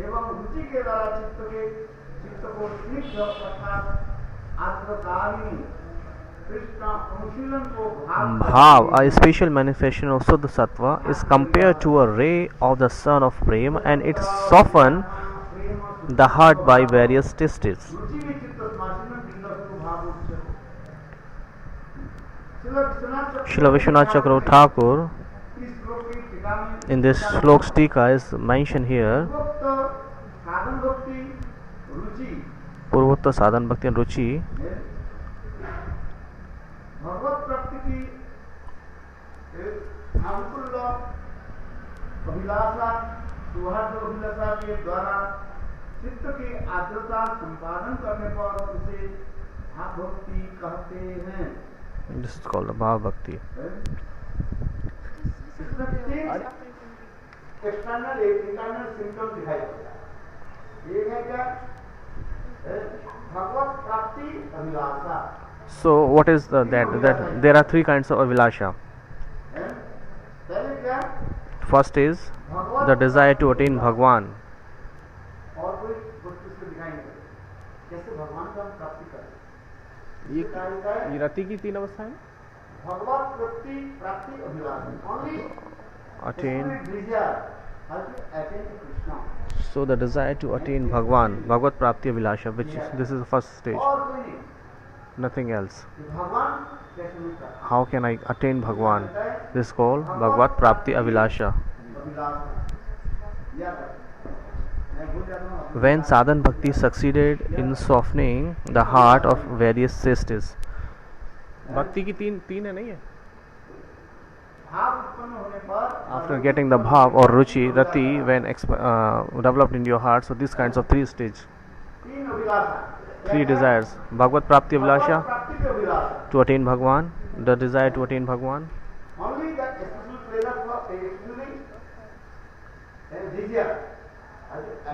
Speaker 1: एवं रुचि के द्वारा चित्त को स्निग्ध अर्थात आत्मकारिणी कृष्ण अनुशीलन को भाव
Speaker 2: Bhav, a special manifestation of Suddha Sattva, is compared to a ray of the sun of Prem, and it softens the heart by various tastes.
Speaker 1: रुचि में चित्त समासीन बिंद को भाव उच्च
Speaker 2: Srila Vishwanath Chakravarti Thakur
Speaker 1: इस श्लोक की टीका में
Speaker 2: in this Shlok Tika is mentioned here.
Speaker 1: पूर्वोक्त साधन भक्ति रुचि
Speaker 2: Purvottar Sadhan Bhakti and Ruchi,
Speaker 1: भगवत प्राप्ति की अनुकूल अभिलाषा सुहार्द अभिलाषा के द्वारा चित्त की आर्द्रता संपादन करने पर उसे भाव भक्ति कहते हैं।
Speaker 2: this is called Bhav Bhakti.
Speaker 1: External internal symptom दिखाई पड़ता है। एक है क्या भगवत प्राप्ति अभिलाषा
Speaker 2: So, what is that there are three kinds of Avilasha.
Speaker 1: पहले क्या
Speaker 2: First is the desire to attain Bhagwan.
Speaker 1: और कोई वस्तु से दिखाई नहीं पड़ती कैसे भगवान को हम प्राप्ति करें
Speaker 2: ये
Speaker 1: कार्य है
Speaker 2: रति की तीन अवस्थाएं
Speaker 1: भगवत प्राप्ति अभिलाषा only
Speaker 2: attain.
Speaker 1: desire has to attain to Krishna
Speaker 2: So the desire to attain Bhagwan, Bhagavad Prapti Avilasha, which is, this is the first stage,
Speaker 1: और कोई नहीं
Speaker 2: nothing else.
Speaker 1: कि भगवान कैसे मिलता है
Speaker 2: How can I attain Bhagwan? This is called Bhagavad Prapti Avilasha.
Speaker 1: अभिलाषा याद रखो मैं भूल जाता हूँ अपने
Speaker 2: When sadhan bhakti succeeded in softening the heart of various tastes. Bhakti की तीन है नहीं है?
Speaker 1: भाव उत्पन्न होने पर
Speaker 2: After getting the bhav or ruchi, rati, when developed in your heart, so these kinds of three stages,
Speaker 1: तीन अभिलाषा
Speaker 2: three desires. Bhagavad Prapti Avilasha,
Speaker 1: प्राप्ति की अभिलाषा
Speaker 2: to attain Bhagwan, the desire to attain Bhagwan.
Speaker 1: only the special pleasure for actually desire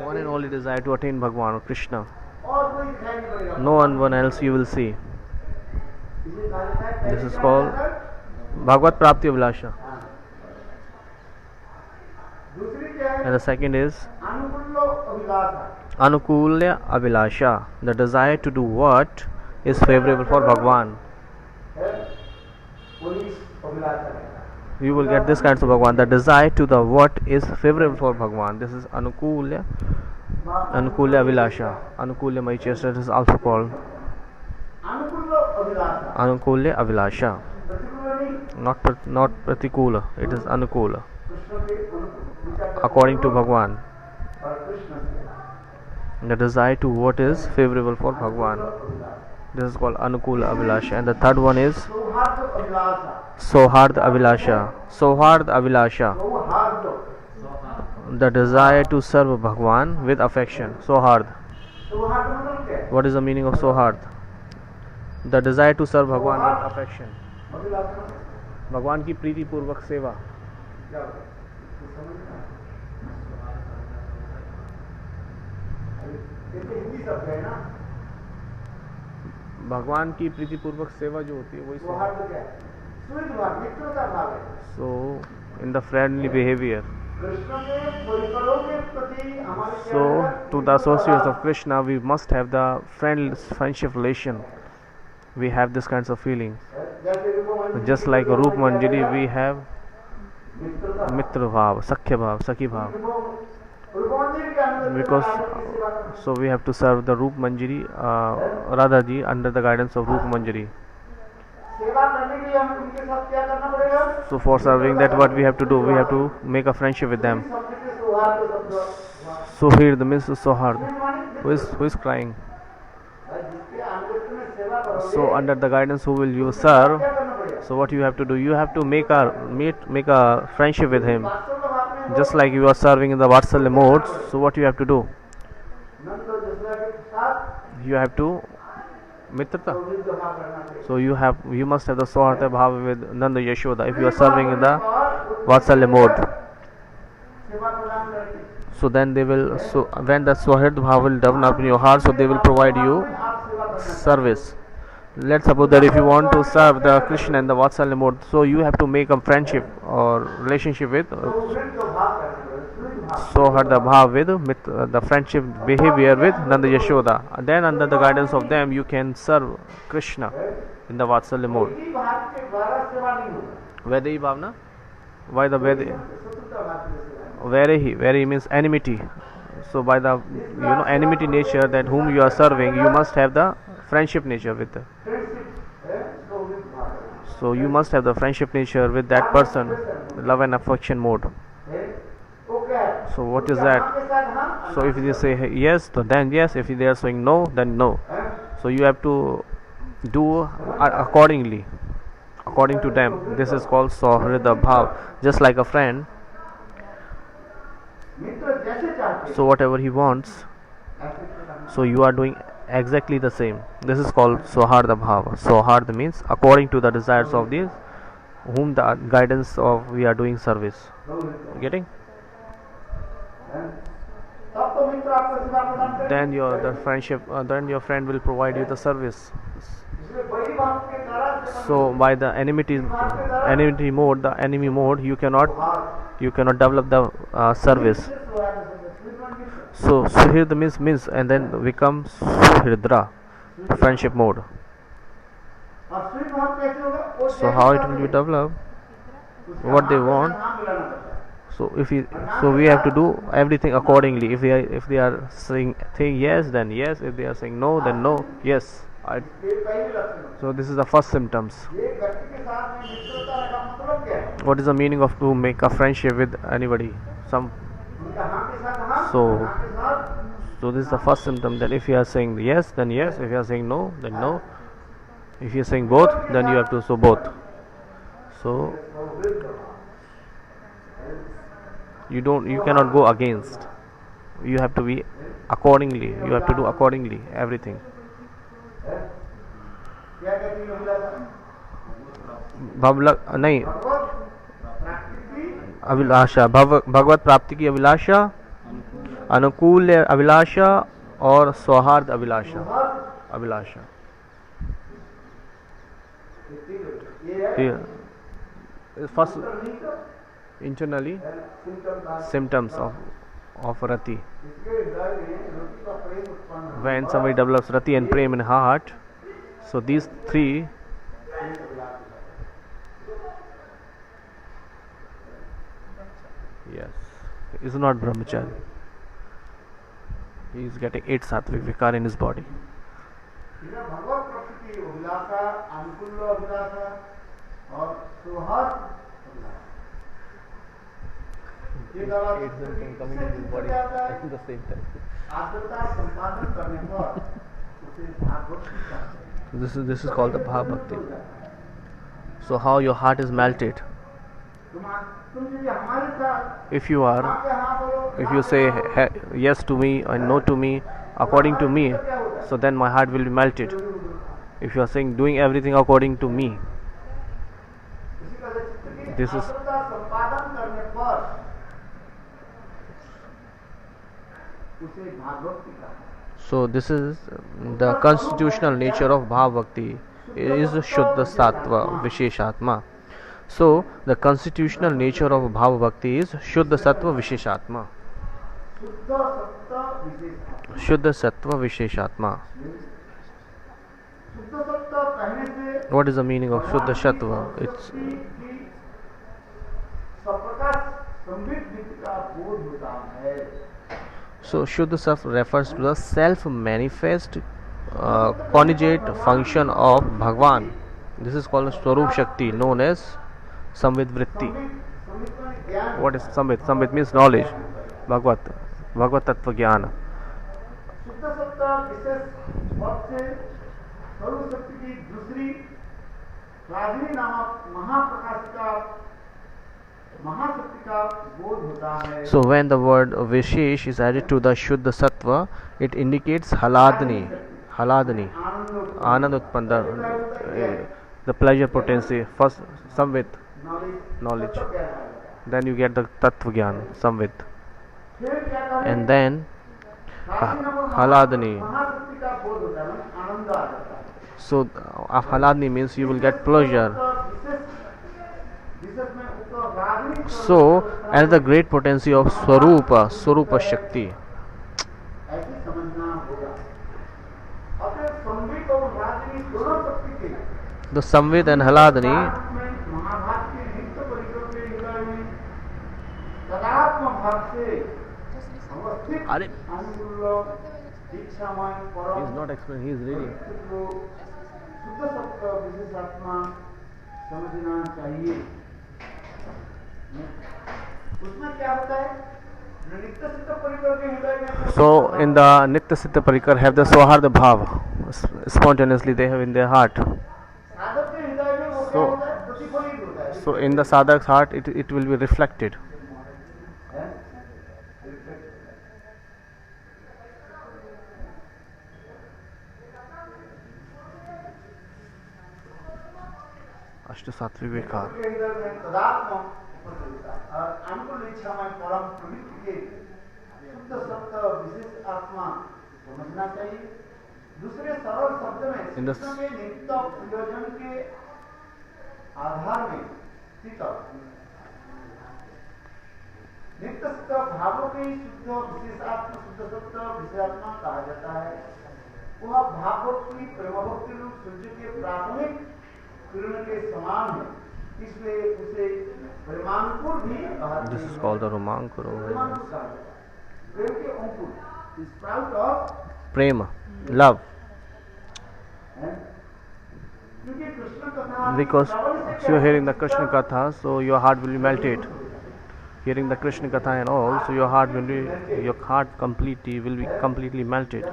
Speaker 2: One and only desire to attain Bhagwan or Krishna.
Speaker 1: और कोई दिखाई नहीं पड़ेगा
Speaker 2: No one else you will see.
Speaker 1: इसे कहा जाता है
Speaker 2: This is
Speaker 1: क्या
Speaker 2: called
Speaker 1: है?
Speaker 2: Bhagavad Prapti Avilasha.
Speaker 1: हाँ। दूसरी क्या है
Speaker 2: And the second is
Speaker 1: अनुकूल अभिलाषा
Speaker 2: Anukulya Avilasha, the desire to do what is favorable for Bhagwan.
Speaker 1: है पुलिस अभिलाषा है
Speaker 2: You will get this kinds of Bhagwan, the desire to the what is favorable for Bhagwan. This is Anukulya Avilasha. Anukulya Maichesha is also called
Speaker 1: अनुकूल अभिलाषा
Speaker 2: Anukulya Avilasha.
Speaker 1: प्रतिकूल नहीं
Speaker 2: Not Pratikula, it is Anukula,
Speaker 1: Krishna के अनुकूल
Speaker 2: according to Bhagwan.
Speaker 1: और कृष्ण से
Speaker 2: The desire to what is favorable for Bhagwan. This is called Anukula Avilasha. And the third one is
Speaker 1: सौहार्द अभिलाषा
Speaker 2: Sohard Avilasha. Sohard Avilasha,
Speaker 1: सौहार्द
Speaker 2: the desire to serve Bhagwan with affection. Sohard.
Speaker 1: सौहार्द मतलब क्या है
Speaker 2: What is the meaning of Sohard? The desire to serve Bhagwan with affection.
Speaker 1: अभिलाषा मतलब
Speaker 2: भगवान की प्रीति पूर्वक सेवा.
Speaker 1: क्या होता है कुछ समझ में आया? ये तो हिंदी शब्द है ना
Speaker 2: भगवान की प्रीति पूर्वक सेवा जो होती है वही सोहार्द.
Speaker 1: सौहार्द क्या है सुहृद भाव मित्रता भाव है
Speaker 2: So in the friendly behavior.
Speaker 1: Krishna के परिकरों के प्रति हमारे क्या
Speaker 2: So
Speaker 1: है?
Speaker 2: to the associates of Krishna we must have the friendship relation. We have this kinds of feelings.
Speaker 1: जैसे Rupamanjari
Speaker 2: Just like Roop Manjari we have
Speaker 1: मित्रता
Speaker 2: Mitra Bhav, Sakhya Bhav, Sakhi Bhav.
Speaker 1: Rupamanjari के अंदर
Speaker 2: Because so we have to serve the Roop Manjari, Radha ji under the guidance of Roop Manjari.
Speaker 1: सेवा करने के लिए हमें उनके साथ क्या करना पड़ेगा
Speaker 2: So for serving that what we have to do, we have to make a friendship with them.
Speaker 1: शब्द के सौहार्द शब्द
Speaker 2: Suhird means Sohard.
Speaker 1: माने
Speaker 2: Who is crying?
Speaker 1: जिसके आंगन में सेवा करोगे
Speaker 2: So under the guidance who will you serve?
Speaker 1: क्या करना पड़ेगा
Speaker 2: So what you have to do? You have to make a friendship with him.
Speaker 1: वास्तव में आपने
Speaker 2: Just like you are serving in the Vatsalya mode. So what you have to do?
Speaker 1: नंद और जसोदा के साथ
Speaker 2: You have to mitrata.
Speaker 1: सौहार्द भाव करना पड़ेगा
Speaker 2: So you must have the Soharta Bhav with Nanda Yashoda if you are serving in the Vatsalya mode.
Speaker 1: सेवा प्रदान करके
Speaker 2: So then they will, so when the Sohard Bhav will develop in your heart, so they will provide you
Speaker 1: आप सेवा करना
Speaker 2: service. Let's suppose that if you want to serve the Krishna in the Vatsalya mode, so you have to make a friendship or relationship with
Speaker 1: सुहृद भाव करना पड़ेगा सुहृद भाव
Speaker 2: Soharda Bhav with the friendship behavior with Nanda Yashoda. Then under the guidance of them you can serve Krishna. in the Vatsalya mode.
Speaker 1: वैदिक भाव के द्वारा सेवा नहीं होगा।
Speaker 2: Vaidehi bhavna? Why the Vaidehi?
Speaker 1: स्वतंत्र भाव से सेवा।
Speaker 2: Verehi means enmity. So by the enmity nature, that whom you are serving, you must have the friendship nature with them.
Speaker 1: Friendship है तो विद भाव
Speaker 2: So you must have the friendship nature with that person, love and affection mode.
Speaker 1: है। वो क्या है?
Speaker 2: So what is
Speaker 1: हाँ
Speaker 2: that?
Speaker 1: के साथ हाँ,
Speaker 2: So if they say yes, then yes. If they are saying no, then no.
Speaker 1: हैं?
Speaker 2: So you have to do accordingly, according to them. This is called Sahrida Bhav, just like a friend.
Speaker 1: मित्र जैसे चाहते
Speaker 2: So whatever he wants,
Speaker 1: हैं, ऐसे करना।
Speaker 2: so you are doing exactly the same. This is called Sahrida Bhav. Sahrida means according to the desires of these whom the guidance of we are doing service. Getting?
Speaker 1: तब तो मित्र आपको सेवा प्रदान करेंगे।
Speaker 2: Then then your friend will provide you the service.
Speaker 1: इसलिए वैदिक भाव के द्वारा सेवा
Speaker 2: So by the enmity mode, the enemy mode, you cannot develop the service. So Suhrid means and then becomes Suhridra, friendship mode.
Speaker 1: और sweet भाव कैसे होगा? वो
Speaker 2: So how it will be developed?
Speaker 1: उसका
Speaker 2: What they
Speaker 1: हाथ
Speaker 2: want.
Speaker 1: में हाथ मिलाना पड़ता है।
Speaker 2: So we have to do everything accordingly. If they are saying yes, then yes. If they are saying no, then no. Yes.
Speaker 1: ये पहली लक्षण है।
Speaker 2: So this is the first symptoms.
Speaker 1: ये व्यक्ति के साथ में मित्रता का मतलब क्या है?
Speaker 2: What is the meaning of to make a friendship with anybody?
Speaker 1: उनका हाँ के साथ हाँ,
Speaker 2: So-
Speaker 1: हाँ के साथ
Speaker 2: So this is the first symptom. That if you are saying yes, then yes. If you are saying no, then no. If you are saying both, then you have to show both. So you cannot go against. You have to be accordingly. You have to do accordingly everything.
Speaker 1: क्या कहती है महिला?
Speaker 2: नहीं,
Speaker 1: भगवत प्राकृति
Speaker 2: अभिलाषा, भगवत प्राप्ति की अभिलाषा, अनुकूल अभिलाषा और सौहार्द अभिलाषा।
Speaker 1: ये है
Speaker 2: First
Speaker 1: नहीं
Speaker 2: internally
Speaker 1: सिम्टम का
Speaker 2: symptoms of rati.
Speaker 1: इसके हृदय में रोटी का प्रेम उत्पन्न होगा।
Speaker 2: When somebody develops rati and prem in heart, so these three, yes, is not brahmachari. He is getting 8 sattvic vikar in his body.
Speaker 1: बिना भगवत प्रकृति अभिलाषा, अनुकूल अभिलाषा और सौहार्द अभिलाषा। ये गलत क्या आता है?
Speaker 2: the same time.
Speaker 1: आर्द्रता संपादन करने पर उसे भागवत की जाती है।
Speaker 2: This is called the bhav bhakti. So how your heart is melted.
Speaker 1: तुम यदि हमारे साथ
Speaker 2: If you are,
Speaker 1: हाँ के हाँ बोलो,
Speaker 2: if you say yes to me and no to me according to me, so then my heart will be melted. If you are saying doing everything according to me,
Speaker 1: इसी का चित्त की
Speaker 2: This is-
Speaker 1: आर्द्रता संपादन करने पर उसे भागवत की जाती है।
Speaker 2: so this is the constitutional nature of bhav bhakti is shuddha sattva visheshatma. So the constitutional nature of bhav bhakti is shuddha sattva visheshatma.
Speaker 1: शुद्ध सत्ता विशेष
Speaker 2: Shuddha sattva visheshatma.
Speaker 1: शुद्ध सत्ता कहने से
Speaker 2: What is the meaning of shuddha sattva? It's
Speaker 1: स्वप्रकाश Sambit वृत्ति का बोध होता है।
Speaker 2: so shuddha sattva refers to the self manifest conjugate function of Bhagwan. This is called Swarup Shakti, known as Samvid Vritti.
Speaker 1: Sambit में ज्ञान
Speaker 2: What is Samvid? Samvid means knowledge. Bhagvat Tattva Jnana.
Speaker 1: शुद्ध सत्ता विशेष पद से स्वरूप शक्ति की दूसरी राजनी नामक महाशक्ति का बोध होता है।
Speaker 2: So when the word Vishesh is added to the Shuddha Sattva, it indicates Haladni. Anand Utpanda, the pleasure potency. First Samvit, knowledge. Then you get the Tattva Jnana, Samvit.
Speaker 1: फिर क्या करें?
Speaker 2: And then
Speaker 1: राजनी नामक
Speaker 2: Haladni.
Speaker 1: महाशक्ति का बोध होता है, आनंद आ जाता है।
Speaker 2: So Haladni means you will get pleasure.
Speaker 1: विशेष में उत्तर राजनी
Speaker 2: So another great potency of Swarupa Shakti.
Speaker 1: ऐसे समझना होगा। अतः संबित और राजनी दोनों शक्ति के
Speaker 2: तो संवित एंड हलादनी
Speaker 1: महाभाग के नित्य परिकर के हृदय में तदात्म भाव से अवस्थित
Speaker 2: अरे
Speaker 1: अनुकूल दीक्षामय परम
Speaker 2: he is not explaining, he is reading.
Speaker 1: को शुद्ध सत्य विशेष आत्मा समझना चाहिए। उसमें क्या होता है? नित्य सिद्ध परिकर के हृदय में
Speaker 2: So in the Nitya Siddha Parikar have the Swaharda Bhav, spontaneously they have in their heart.
Speaker 1: साधक के हृदय में वो क्या
Speaker 2: So-
Speaker 1: होता है? प्रतिफलित होता है।
Speaker 2: So in the sadhak's heart it will be reflected.
Speaker 1: हैं?
Speaker 2: Ashta Sattvic Vikar.
Speaker 1: के हृदय में तदात्म उपस्थितता और अनुकूल इच्छामय परम प्रवृत्ति के शुद्ध सत्य विशेष आत्मा समझना चाहिए। दूसरे सरल शब्द में
Speaker 2: In the
Speaker 1: कृष्ण के नित्य प्रयोजन के आधार में स्थित नित्य सिद्ध भावों के शुद्ध विशेषात्मा शुद्ध सत्य विशेषात्मा कहा जाता है। वह भाव भक्ति प्रेम भक्ति रूप सूर्य के प्राथमिक किरण के समान है, इसलिए उसे प्रेमांकुर भी कहा
Speaker 2: This is called the Romankuro.
Speaker 1: प्रेमांकुर कहा जाता है। प्रेम के अंकुर स्प्राउट ऑफ
Speaker 2: Prema, love.
Speaker 1: क्योंकि कृष्ण कथा
Speaker 2: Because so you're hearing the Krishna Katha, so your heart will be melted. Hearing the Krishna Katha and all, so your heart completely will be completely melted.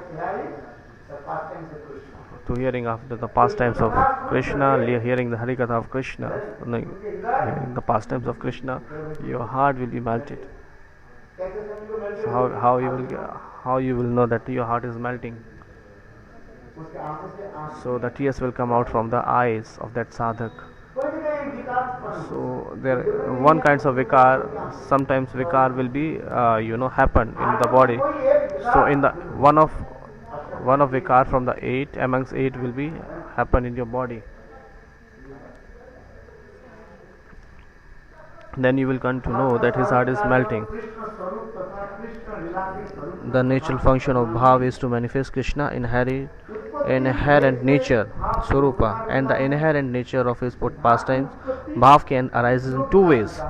Speaker 2: To hearing after the pastimes of Krishna, hearing the Hari Katha of Krishna, no, hearing the pastimes of Krishna, your heart will be melted. So how you will know that your heart is melting? So the tears will come out from the eyes of that sadhak. So there one kinds of vikar, sometimes vikar will be happen in the body. So in the one of vikar from the 8 amongst 8 will be happen in your body. Then you will come to know that his heart is melting. The natural function of bhav is to manifest Krishna inherent nature, Swarupa, and the inherent nature of his pastimes. Bhav can arise in two ways.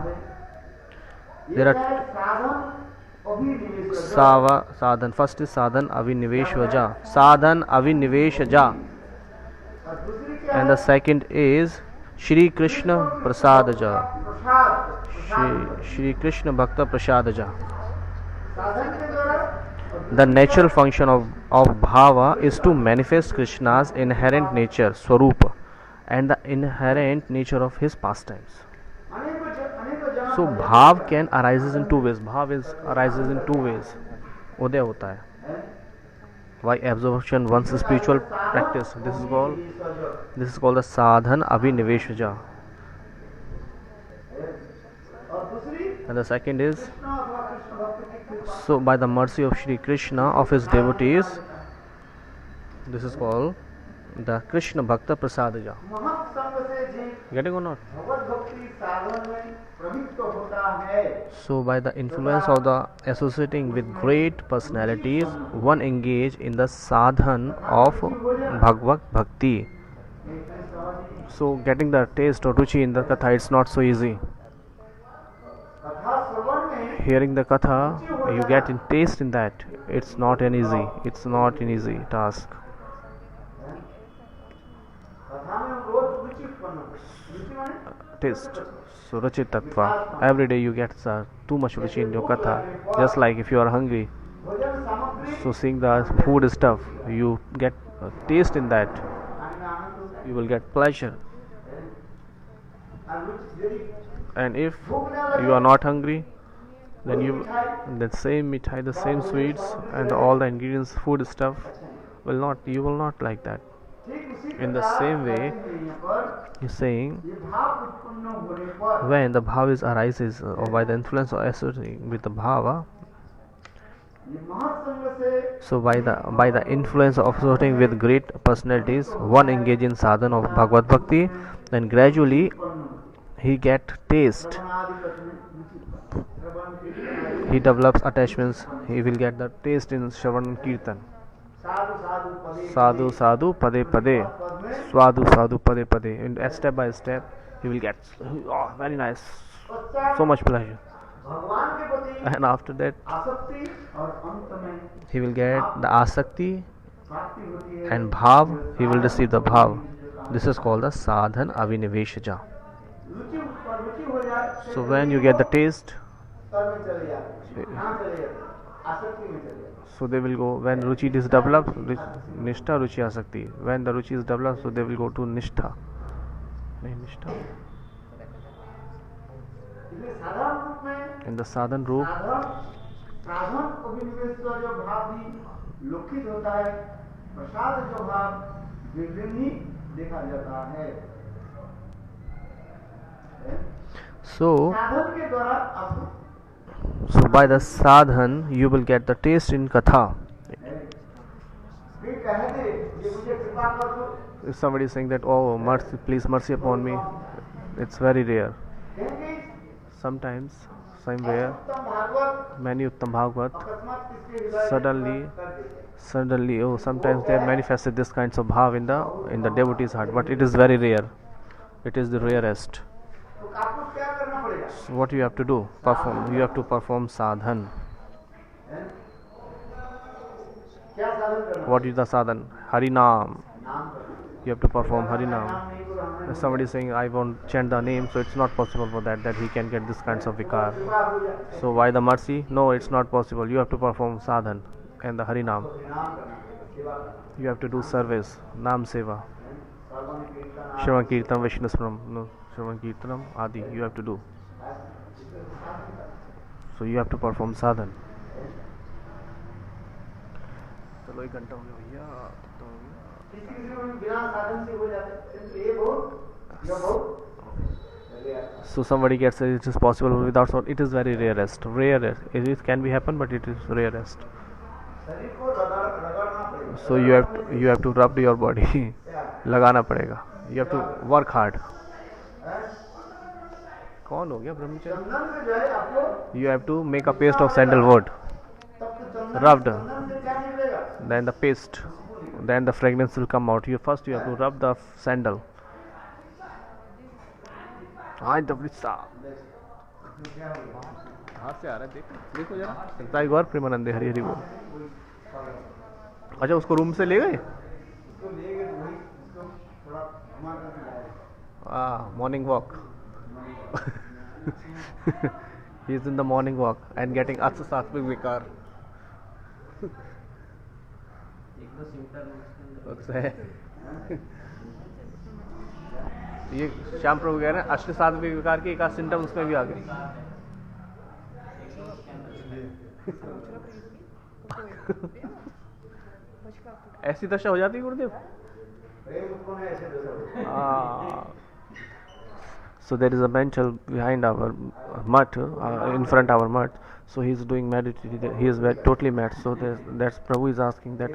Speaker 2: There are sadhan. First is sadhan aviniveshvaja. Sadhan aviniveshaja. And the second is Shri Krishna Prasadaja. Shri Krishna Bhakta Prasadaja. The natural function of bhava is to manifest Krishna's inherent nature, Swarupa, and the inherent nature of his pastimes. So bhav can arises in two ways. Arises in two ways. Udaya hota hai. By absorption once spiritual practice. This is called the sadhan abhiniveshaja. And the second is, so by the mercy of Shri Krishna, of his devotees, this is called the Krishna Bhakta Prasadaja. Getting or not? So by the influence of the associating with great personalities, one engage in the sadhan of Bhagavad Bhakti. So getting the taste or ruchi in the katha, it's not so easy. Hearing the katha, you get in taste in that. It's not an easy task. Taste. So ruchi tattva. Every day you get too much ruchi in your katha. Just like if you are hungry, so seeing the food stuff, you get taste in that. You will get pleasure. And if you are not hungry, then the same mithai, the same sweets and all the ingredients, food stuff you will not like that. In the same way, he's saying, when the bhav arises or by the influence of associating with the bhava, so by the influence of associating with great personalities, one engage in sadhana of Bhagavad Bhakti, then gradually he get taste. He develops attachments. He will get the taste in Shravan and Kirtan. Sadhu sadhu pade pade.
Speaker 1: उन्हें
Speaker 2: Swadu Sadhu Pade Pade. And step by step, he will get very nice,
Speaker 1: पश्चात
Speaker 2: so much pleasure.
Speaker 1: भगवान के प्रति
Speaker 2: And after that,
Speaker 1: आसक्ति और अंत में
Speaker 2: he will get the asakti
Speaker 1: प्राप्ति होती है
Speaker 2: and bhav. He will receive the bhav. This is called the sadhan aviniveshaja.
Speaker 1: रुचि हो जाए
Speaker 2: So when you get the taste,
Speaker 1: स्तर में चले जाते हैं कहाँ चले जाते हैं आसक्ति में चले जाते हैं
Speaker 2: so they will go. When ruchi is developed, nishtha ruchi asakti. When the ruchi is developed, so they will go to nishtha. Nahi, nishtha.
Speaker 1: इसलिए साधारण रूप में
Speaker 2: In the sadhan roop,
Speaker 1: साधन अभिनिवेश का जो भाव भी लौकिक होता है प्रसाद जो भाव विभिन्न ही देखा जाता है
Speaker 2: so
Speaker 1: साधन के द्वारा आप
Speaker 2: by the sadhan you will get the taste in katha.
Speaker 1: भी कहे थे ये मुझे कृपा कर दो
Speaker 2: If somebody is saying that, oh mercy, please mercy upon me, it's very rare.
Speaker 1: क्योंकि
Speaker 2: Sometimes, somewhere,
Speaker 1: उत्तम भागवत
Speaker 2: many Uttam Bhagavat
Speaker 1: अकस्मात किसके हृदय
Speaker 2: suddenly,
Speaker 1: में कर देते हैं।
Speaker 2: suddenly, oh, sometimes they have manifested this kinds of bhav in the devotee's heart, but it is very rare. It is the rarest.
Speaker 1: तो आपको क्या करना पड़ेगा
Speaker 2: So what you have to do? You have to perform sadhan.
Speaker 1: क्या साधन करना
Speaker 2: What is the sadhan? Harinam.
Speaker 1: नाम करना
Speaker 2: You have to perform Harinam.
Speaker 1: नाम नहीं बोला हमने
Speaker 2: If somebody is saying, I won't chant the name, so it's not possible for that he can get this kinds of vikar.
Speaker 1: कृपा हो जाए
Speaker 2: So why the mercy? No, it's not possible. You have to perform sadhan and the Harinam.
Speaker 1: नाम करना पड़ेगा सेवा करना
Speaker 2: You have to do service, Nam Seva,
Speaker 1: सर्वम कीर्तन
Speaker 2: Shravan Kirtan, Vishnu Smaram, no, Shravan Kirtanam, Adi, you have to do. So you have to perform sadhan. चलो 1 घंटा हो गया भैया, तो हो गया.
Speaker 1: किसी में बिना साधन से हो जाते हैं ये बहुत यह बहुत
Speaker 2: So somebody gets it is possible without salt. It is very rarest. It can be happen, but it is rarest.
Speaker 1: शरीर को रगड़ना पड़ेगा
Speaker 2: So you have to rub your body. लगाना पड़ेगा. You have to work hard. कौन हो गया ब्रह्मचारी?
Speaker 1: चंदन में जो है आपको
Speaker 2: You have to make a paste of sandalwood.
Speaker 1: तब तो चंदन
Speaker 2: Rubbed.
Speaker 1: चंदन से क्या निकलेगा
Speaker 2: Then the paste. Then the fragrance will come out. You have to rub the sandal. हाँ डबली साहब हाथ से आ रहा है देखो जरा चलता है एक बार प्रेमानंदे हरी हरी बोल. अच्छा उसको रूम से ले गए.
Speaker 1: उसको ले गए तो वही उसको थोड़ा घुमा कर लाए
Speaker 2: Morning walk. He is in the morning walk and getting Satvik Vikar. ये श्याम प्रभु कह रहे हैं अष्ट सात्विक विकार के एक आध सिम्टम उसमें भी आ गए. ऐसी दशा हो जाती है गुरुदेव.
Speaker 1: प्रेम उसको नहीं ऐसे दशा
Speaker 2: So there is a bench behind our mat, in front our mat. So he is doing meditation. He is totally mad. So that's Prabhu is asking that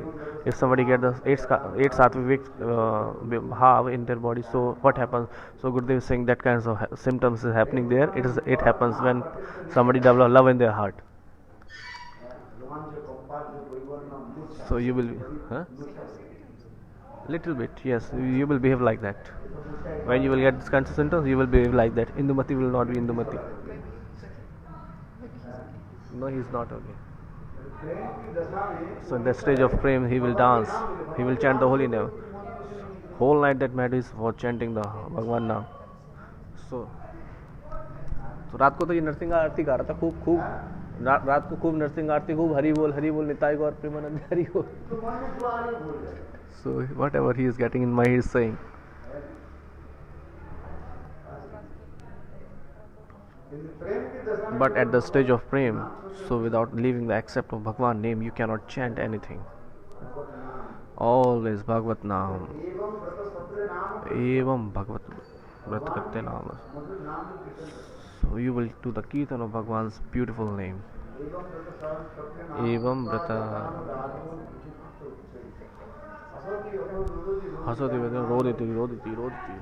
Speaker 2: if somebody get the eight sattvic bhav in their body, so what happens? So Gurudev is saying that kinds of symptoms is happening there. It happens when somebody develop love in their heart. So you will, little bit, yes, you will behave like that. When you will get this kind of symptoms, you will behave like that. Indumati will not be Indumati. No, he is not okay. So in the stage of prem, he will dance. He will chant the holy name. Whole night that mad is for chanting the Bhagwan Naam. So रात को तो ये नरसिंह आरती गा रहा था खूब रात को खूब नरसिंह आरती खूब हरि बोल निताई गौर प्रेमानंद हरि बोल. So whatever he is getting in mind, he is saying. But at the stage of prem, so without leaving the accept of Bhagwan name, you cannot chant anything. Always Bhagavat Naam. Evam Bhagavat Vrat Karte Naam. So you will do the Kirtan of Bhagwan's beautiful name. Evam Vrata Hasoti Roditi.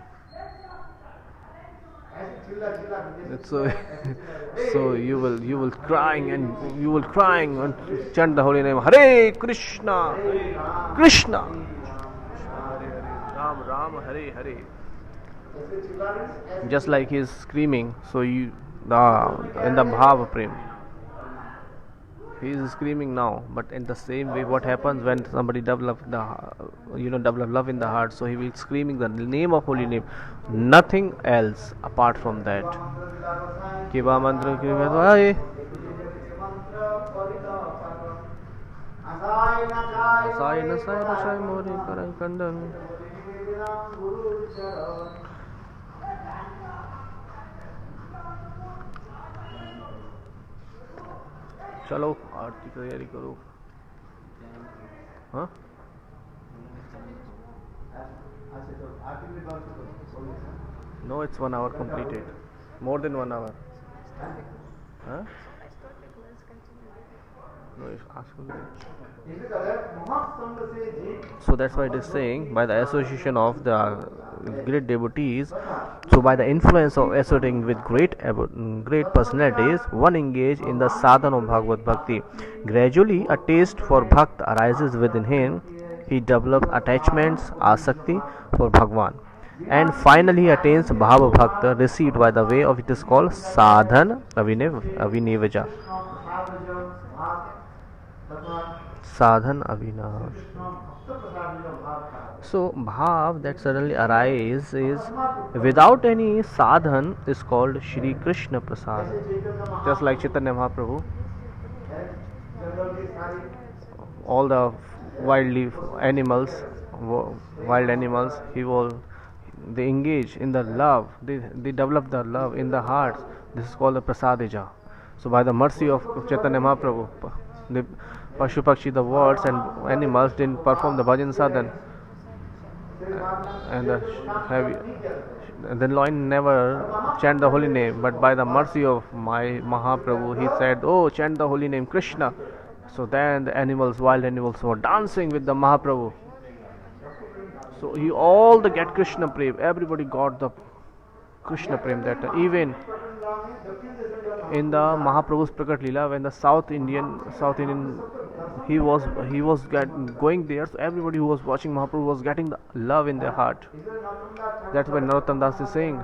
Speaker 2: So you will crying and chant the holy name Hare Krishna Krishna Ram Ram, Hare Hare.
Speaker 1: जैसे चिल्लाने ऐसे
Speaker 2: Just like he is screaming, so you in the Bhava Prem. He is screaming now, but in the same way, what happens when somebody develop the develop love in the heart? So he will screaming the name of holy name, nothing else apart from that.
Speaker 1: मंत्र दिलारो Sai
Speaker 2: Kiva mantra kiva dvaye.
Speaker 1: मंत्र परिता पारो असाय नचाय
Speaker 2: Sai na sai na sai mori karan kandan.
Speaker 1: गुरु चरण
Speaker 2: चलो आरती की तैयारी करो. हाँ
Speaker 1: अच्छा तो आरती में बात करो
Speaker 2: No, it's 1 hour completed. More than 1 hour. Huh? No, ask me.
Speaker 1: इसी तरह महासंग से जी
Speaker 2: So that's why it is saying by the association of the great devotees. So by the influence of associating with great personalities, one engage in the sadhana of Bhagavad Bhakti. Gradually, a taste for Bhakt arises within him. He develops attachments, asakti for Bhagwan, and finally attains Bhava Bhakta, received by the way of it is called Sadhan Avinevaja. Sadhan Avinav. So bhav that suddenly arises is without any sadhan is called Shri Krishna Prasad. Just like Chaitanya Mahaprabhu, all the wild animals, they engage in the love, they develop the love in the hearts. This is called the Prasadija. So by the mercy of Chaitanya Mahaprabhu, the Pashu Pakshi, the birds and animals didn't perform the bhajan sadhan, and the lion never chant the holy name, but by the mercy of my Mahaprabhu, he said, oh, chant the holy name Krishna. So then the wild animals were dancing with the Mahaprabhu. So all the get Krishna prem, everybody got the Krishna prem, that even in the Mahaprabhu's Prakat Leela, when the South Indian he was going there, so everybody who was watching Mahaprabhu was getting the love in their heart. That's why Narottam Das is saying,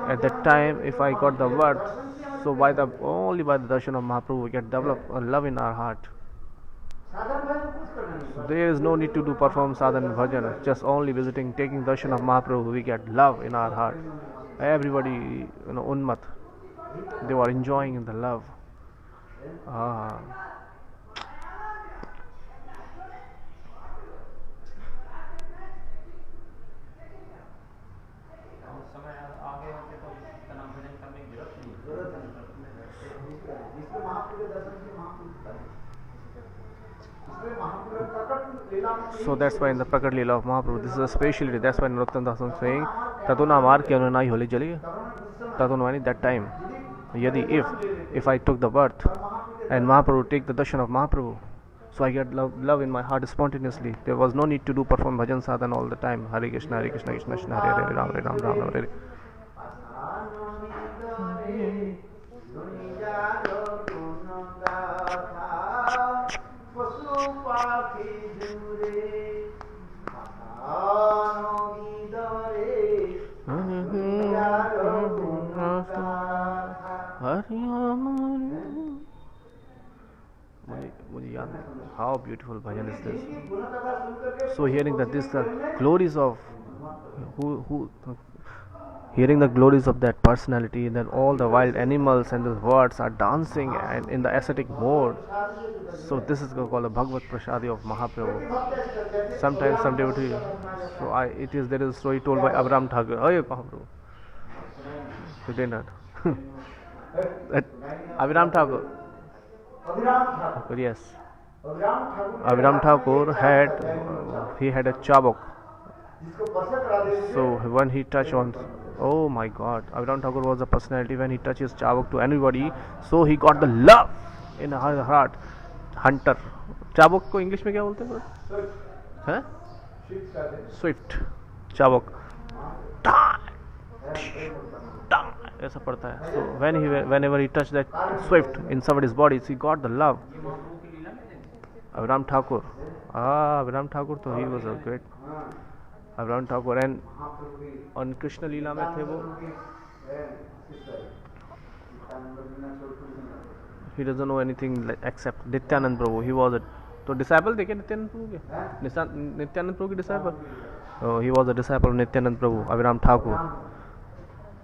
Speaker 2: at that time, if I got the words, so only by the darshan of Mahaprabhu we get develop a love in our heart. So there is no need to do perform sadhana and bhajan, just only visiting, taking darshan of Mahaprabhu, we get love in our heart. Everybody, unmat, they were enjoying in the love. So that's why in the Prakat Leela of Mahaprabhu, this is a speciality. That's why Narottam Das is saying, Tatuna Mar ke anunai holi jali, Tatunwani that time. Yadi, if I took the birth and Mahaprabhu take the darshan of Mahaprabhu, so I get love in my heart spontaneously. There was no need to do perform bhajan sadhan all the time. Hare Krishna, Krishna Krishna, Hare Hare, Ram Ram, Ram Hare. How beautiful bhajan is this. So hearing that this the glories of hearing the glories of that personality, that all the wild animals and the birds are dancing and in the ascetic mode. So this is called the Bhagavad Prasadi of Mahaprabhu. Sometimes some devotee, there is a story told by Abhiram Thakur. Oh, Mahaprabhu. You did not. Abhiram Thakur. Yes. Abhiram Thakur had a chabuk. So when he touched on, oh my God, Abhiram Thakur was a personality. When he touches chabuk to anybody, so he got the love in his heart. Hunter. Chabuk को English में क्या बोलते हैं? हैं? Swift. Chabuk. ऐसा पड़ता है. So whenever he touched that swift in somebody's body, he got the love. Avram Thakur. Ah, Avram Thakur, तो he was a great. Avram Thakur and
Speaker 1: महाप्रभु की
Speaker 2: on Krishna लीला में थे वो. He doesn't know anything except Nityanand Prabhu. He was a तो disciple थे क्या नित्यानंद प्रभु के? नित्यानंद प्रभु के disciple. Oh, he was a disciple of Nityanand Prabhu, Avram Thakur.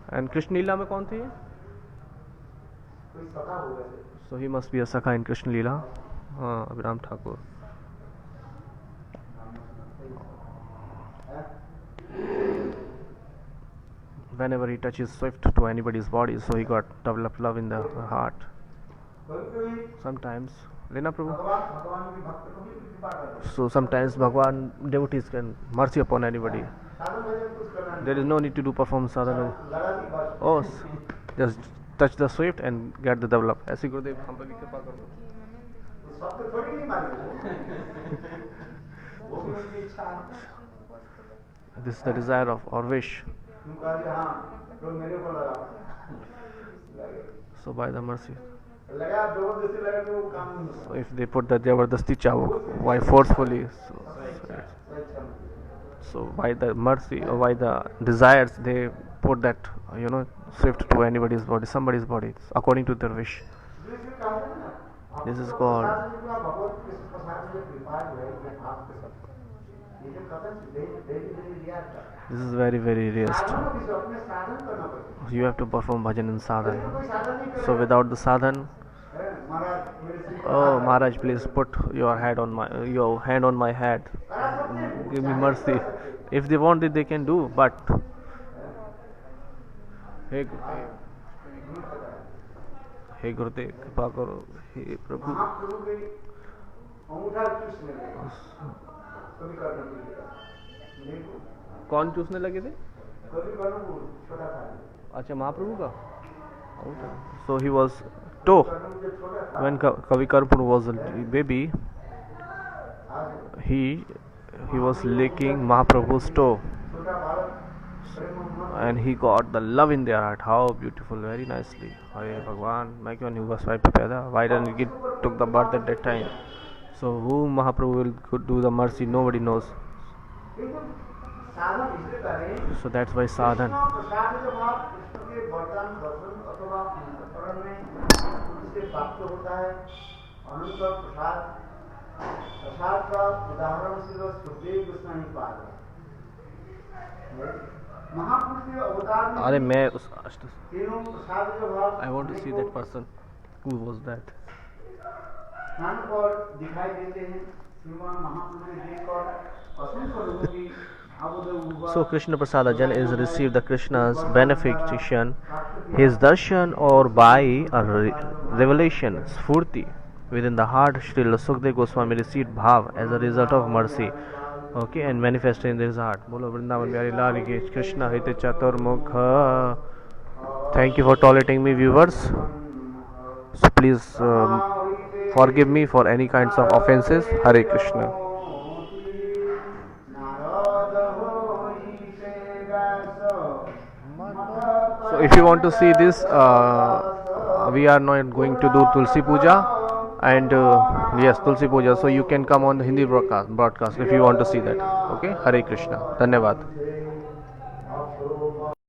Speaker 2: And Krishna लीला में कौन थे ये?
Speaker 1: कोई सखा हो गए
Speaker 2: So he must be a Sakha in Krishna Leela. Avram Thakur. Whenever he touches swift to anybody's body, so he got developed love in the heart. Sometimes, Lena Prabhu.
Speaker 1: भगवान की भक्त को भी कृपा करते
Speaker 2: So sometimes Bhagwan devotees can mercy upon anybody.
Speaker 1: साधन भजन कुछ करना नहीं
Speaker 2: There is no need to do perform sadhana.
Speaker 1: लगा दी बस
Speaker 2: Oh, just touch the swift and get the develop. ऐसी गुरुदेव हम पर भी कृपा करो.
Speaker 1: शब्द थोड़ी नहीं मारे वो भी उनकी इच्छा है
Speaker 2: This is the desire of or wish.
Speaker 1: तुम कह दिया हाँ तो मेरे को लगा
Speaker 2: So by the mercy.
Speaker 1: लगा जबरदस्ती लगा तो वो काम नहीं
Speaker 2: So if they put the Jabardasti Chabuk, why forcefully? So by the mercy or by the desires, they put that, swift to anybody's body, somebody's body, according to their wish. This is called.
Speaker 1: भगवत कृष्ण प्रसाद जो कृपा जो है ये आपके सब ये जो कथन देवी रियाज का
Speaker 2: This is very, very rare.
Speaker 1: साधन को किसी अपने साधन करना पड़ेगा
Speaker 2: You have to perform bhajan in sadhan.
Speaker 1: कोई साधन नहीं
Speaker 2: So without the sadhan,
Speaker 1: महाराज मेरे Shri
Speaker 2: oh Maharaj, please put your hand on my head. Give me mercy. If they want it, they can do. But hey Gurudev, कृपा करो. हे प्रभु.
Speaker 1: महाप्रभु के अंगूठा चूसने लगे कभी करना नहीं
Speaker 2: कौन चूसने लगे थे?
Speaker 1: कभी करना छोटा था
Speaker 2: अच्छा महाप्रभु का. So he was toe
Speaker 1: करना मुझे छोटा था
Speaker 2: when Kavi Karpur was a baby. He was licking Mahaprabhu's toe,
Speaker 1: छोटा बालक प्रेम मोहब्बत
Speaker 2: and he got the love in their heart. How beautiful, very nicely. Hare Bhagwan, मैं क्यों नहीं हुआ स्वाइप पे पैदा? Why didn't he took the birth at that time? So who Mahaprabhu will could do the mercy? Nobody knows.
Speaker 1: लेकिन साधन इसलिए करें
Speaker 2: So that's why sadhan.
Speaker 1: प्रसाद जब आप कृष्ण के वरदान दर्शन अथवा अंतःकरण में उनसे प्राप्त होता है अनंत प्रसाद प्रसाद का उदाहरण सिर्फ सुखदेव गोस्वामी पाद है महापुरुष के अवतार में
Speaker 2: अरे मैं उस
Speaker 1: तीनों प्रसाद जो भाव
Speaker 2: I want to see that person. Who was that?
Speaker 1: स्थान पर दिखाई देते हैं श्रीमान महापुरुष ने देखकर असंख्य लोगों की
Speaker 2: So Krishna Prasadajan is received the Krishna's benefaction, his darshan or by a revelation, Sfurti. Within the heart, Srila Sukdev Goswami received bhav as a result of mercy. Okay, and manifested in his heart. Bolo Vrindavan Bihari Lal ki Krishna Hite Chaturmukha. Thank you for tolerating me, viewers. So please forgive me for any kinds of offenses. Hare Krishna. So if you want to see this, we are not going to do Tulsi Puja and yes, Tulsi Puja. So you can come on the Hindi broadcast if you want to see that. Okay, Hare Krishna. Dhanyavad.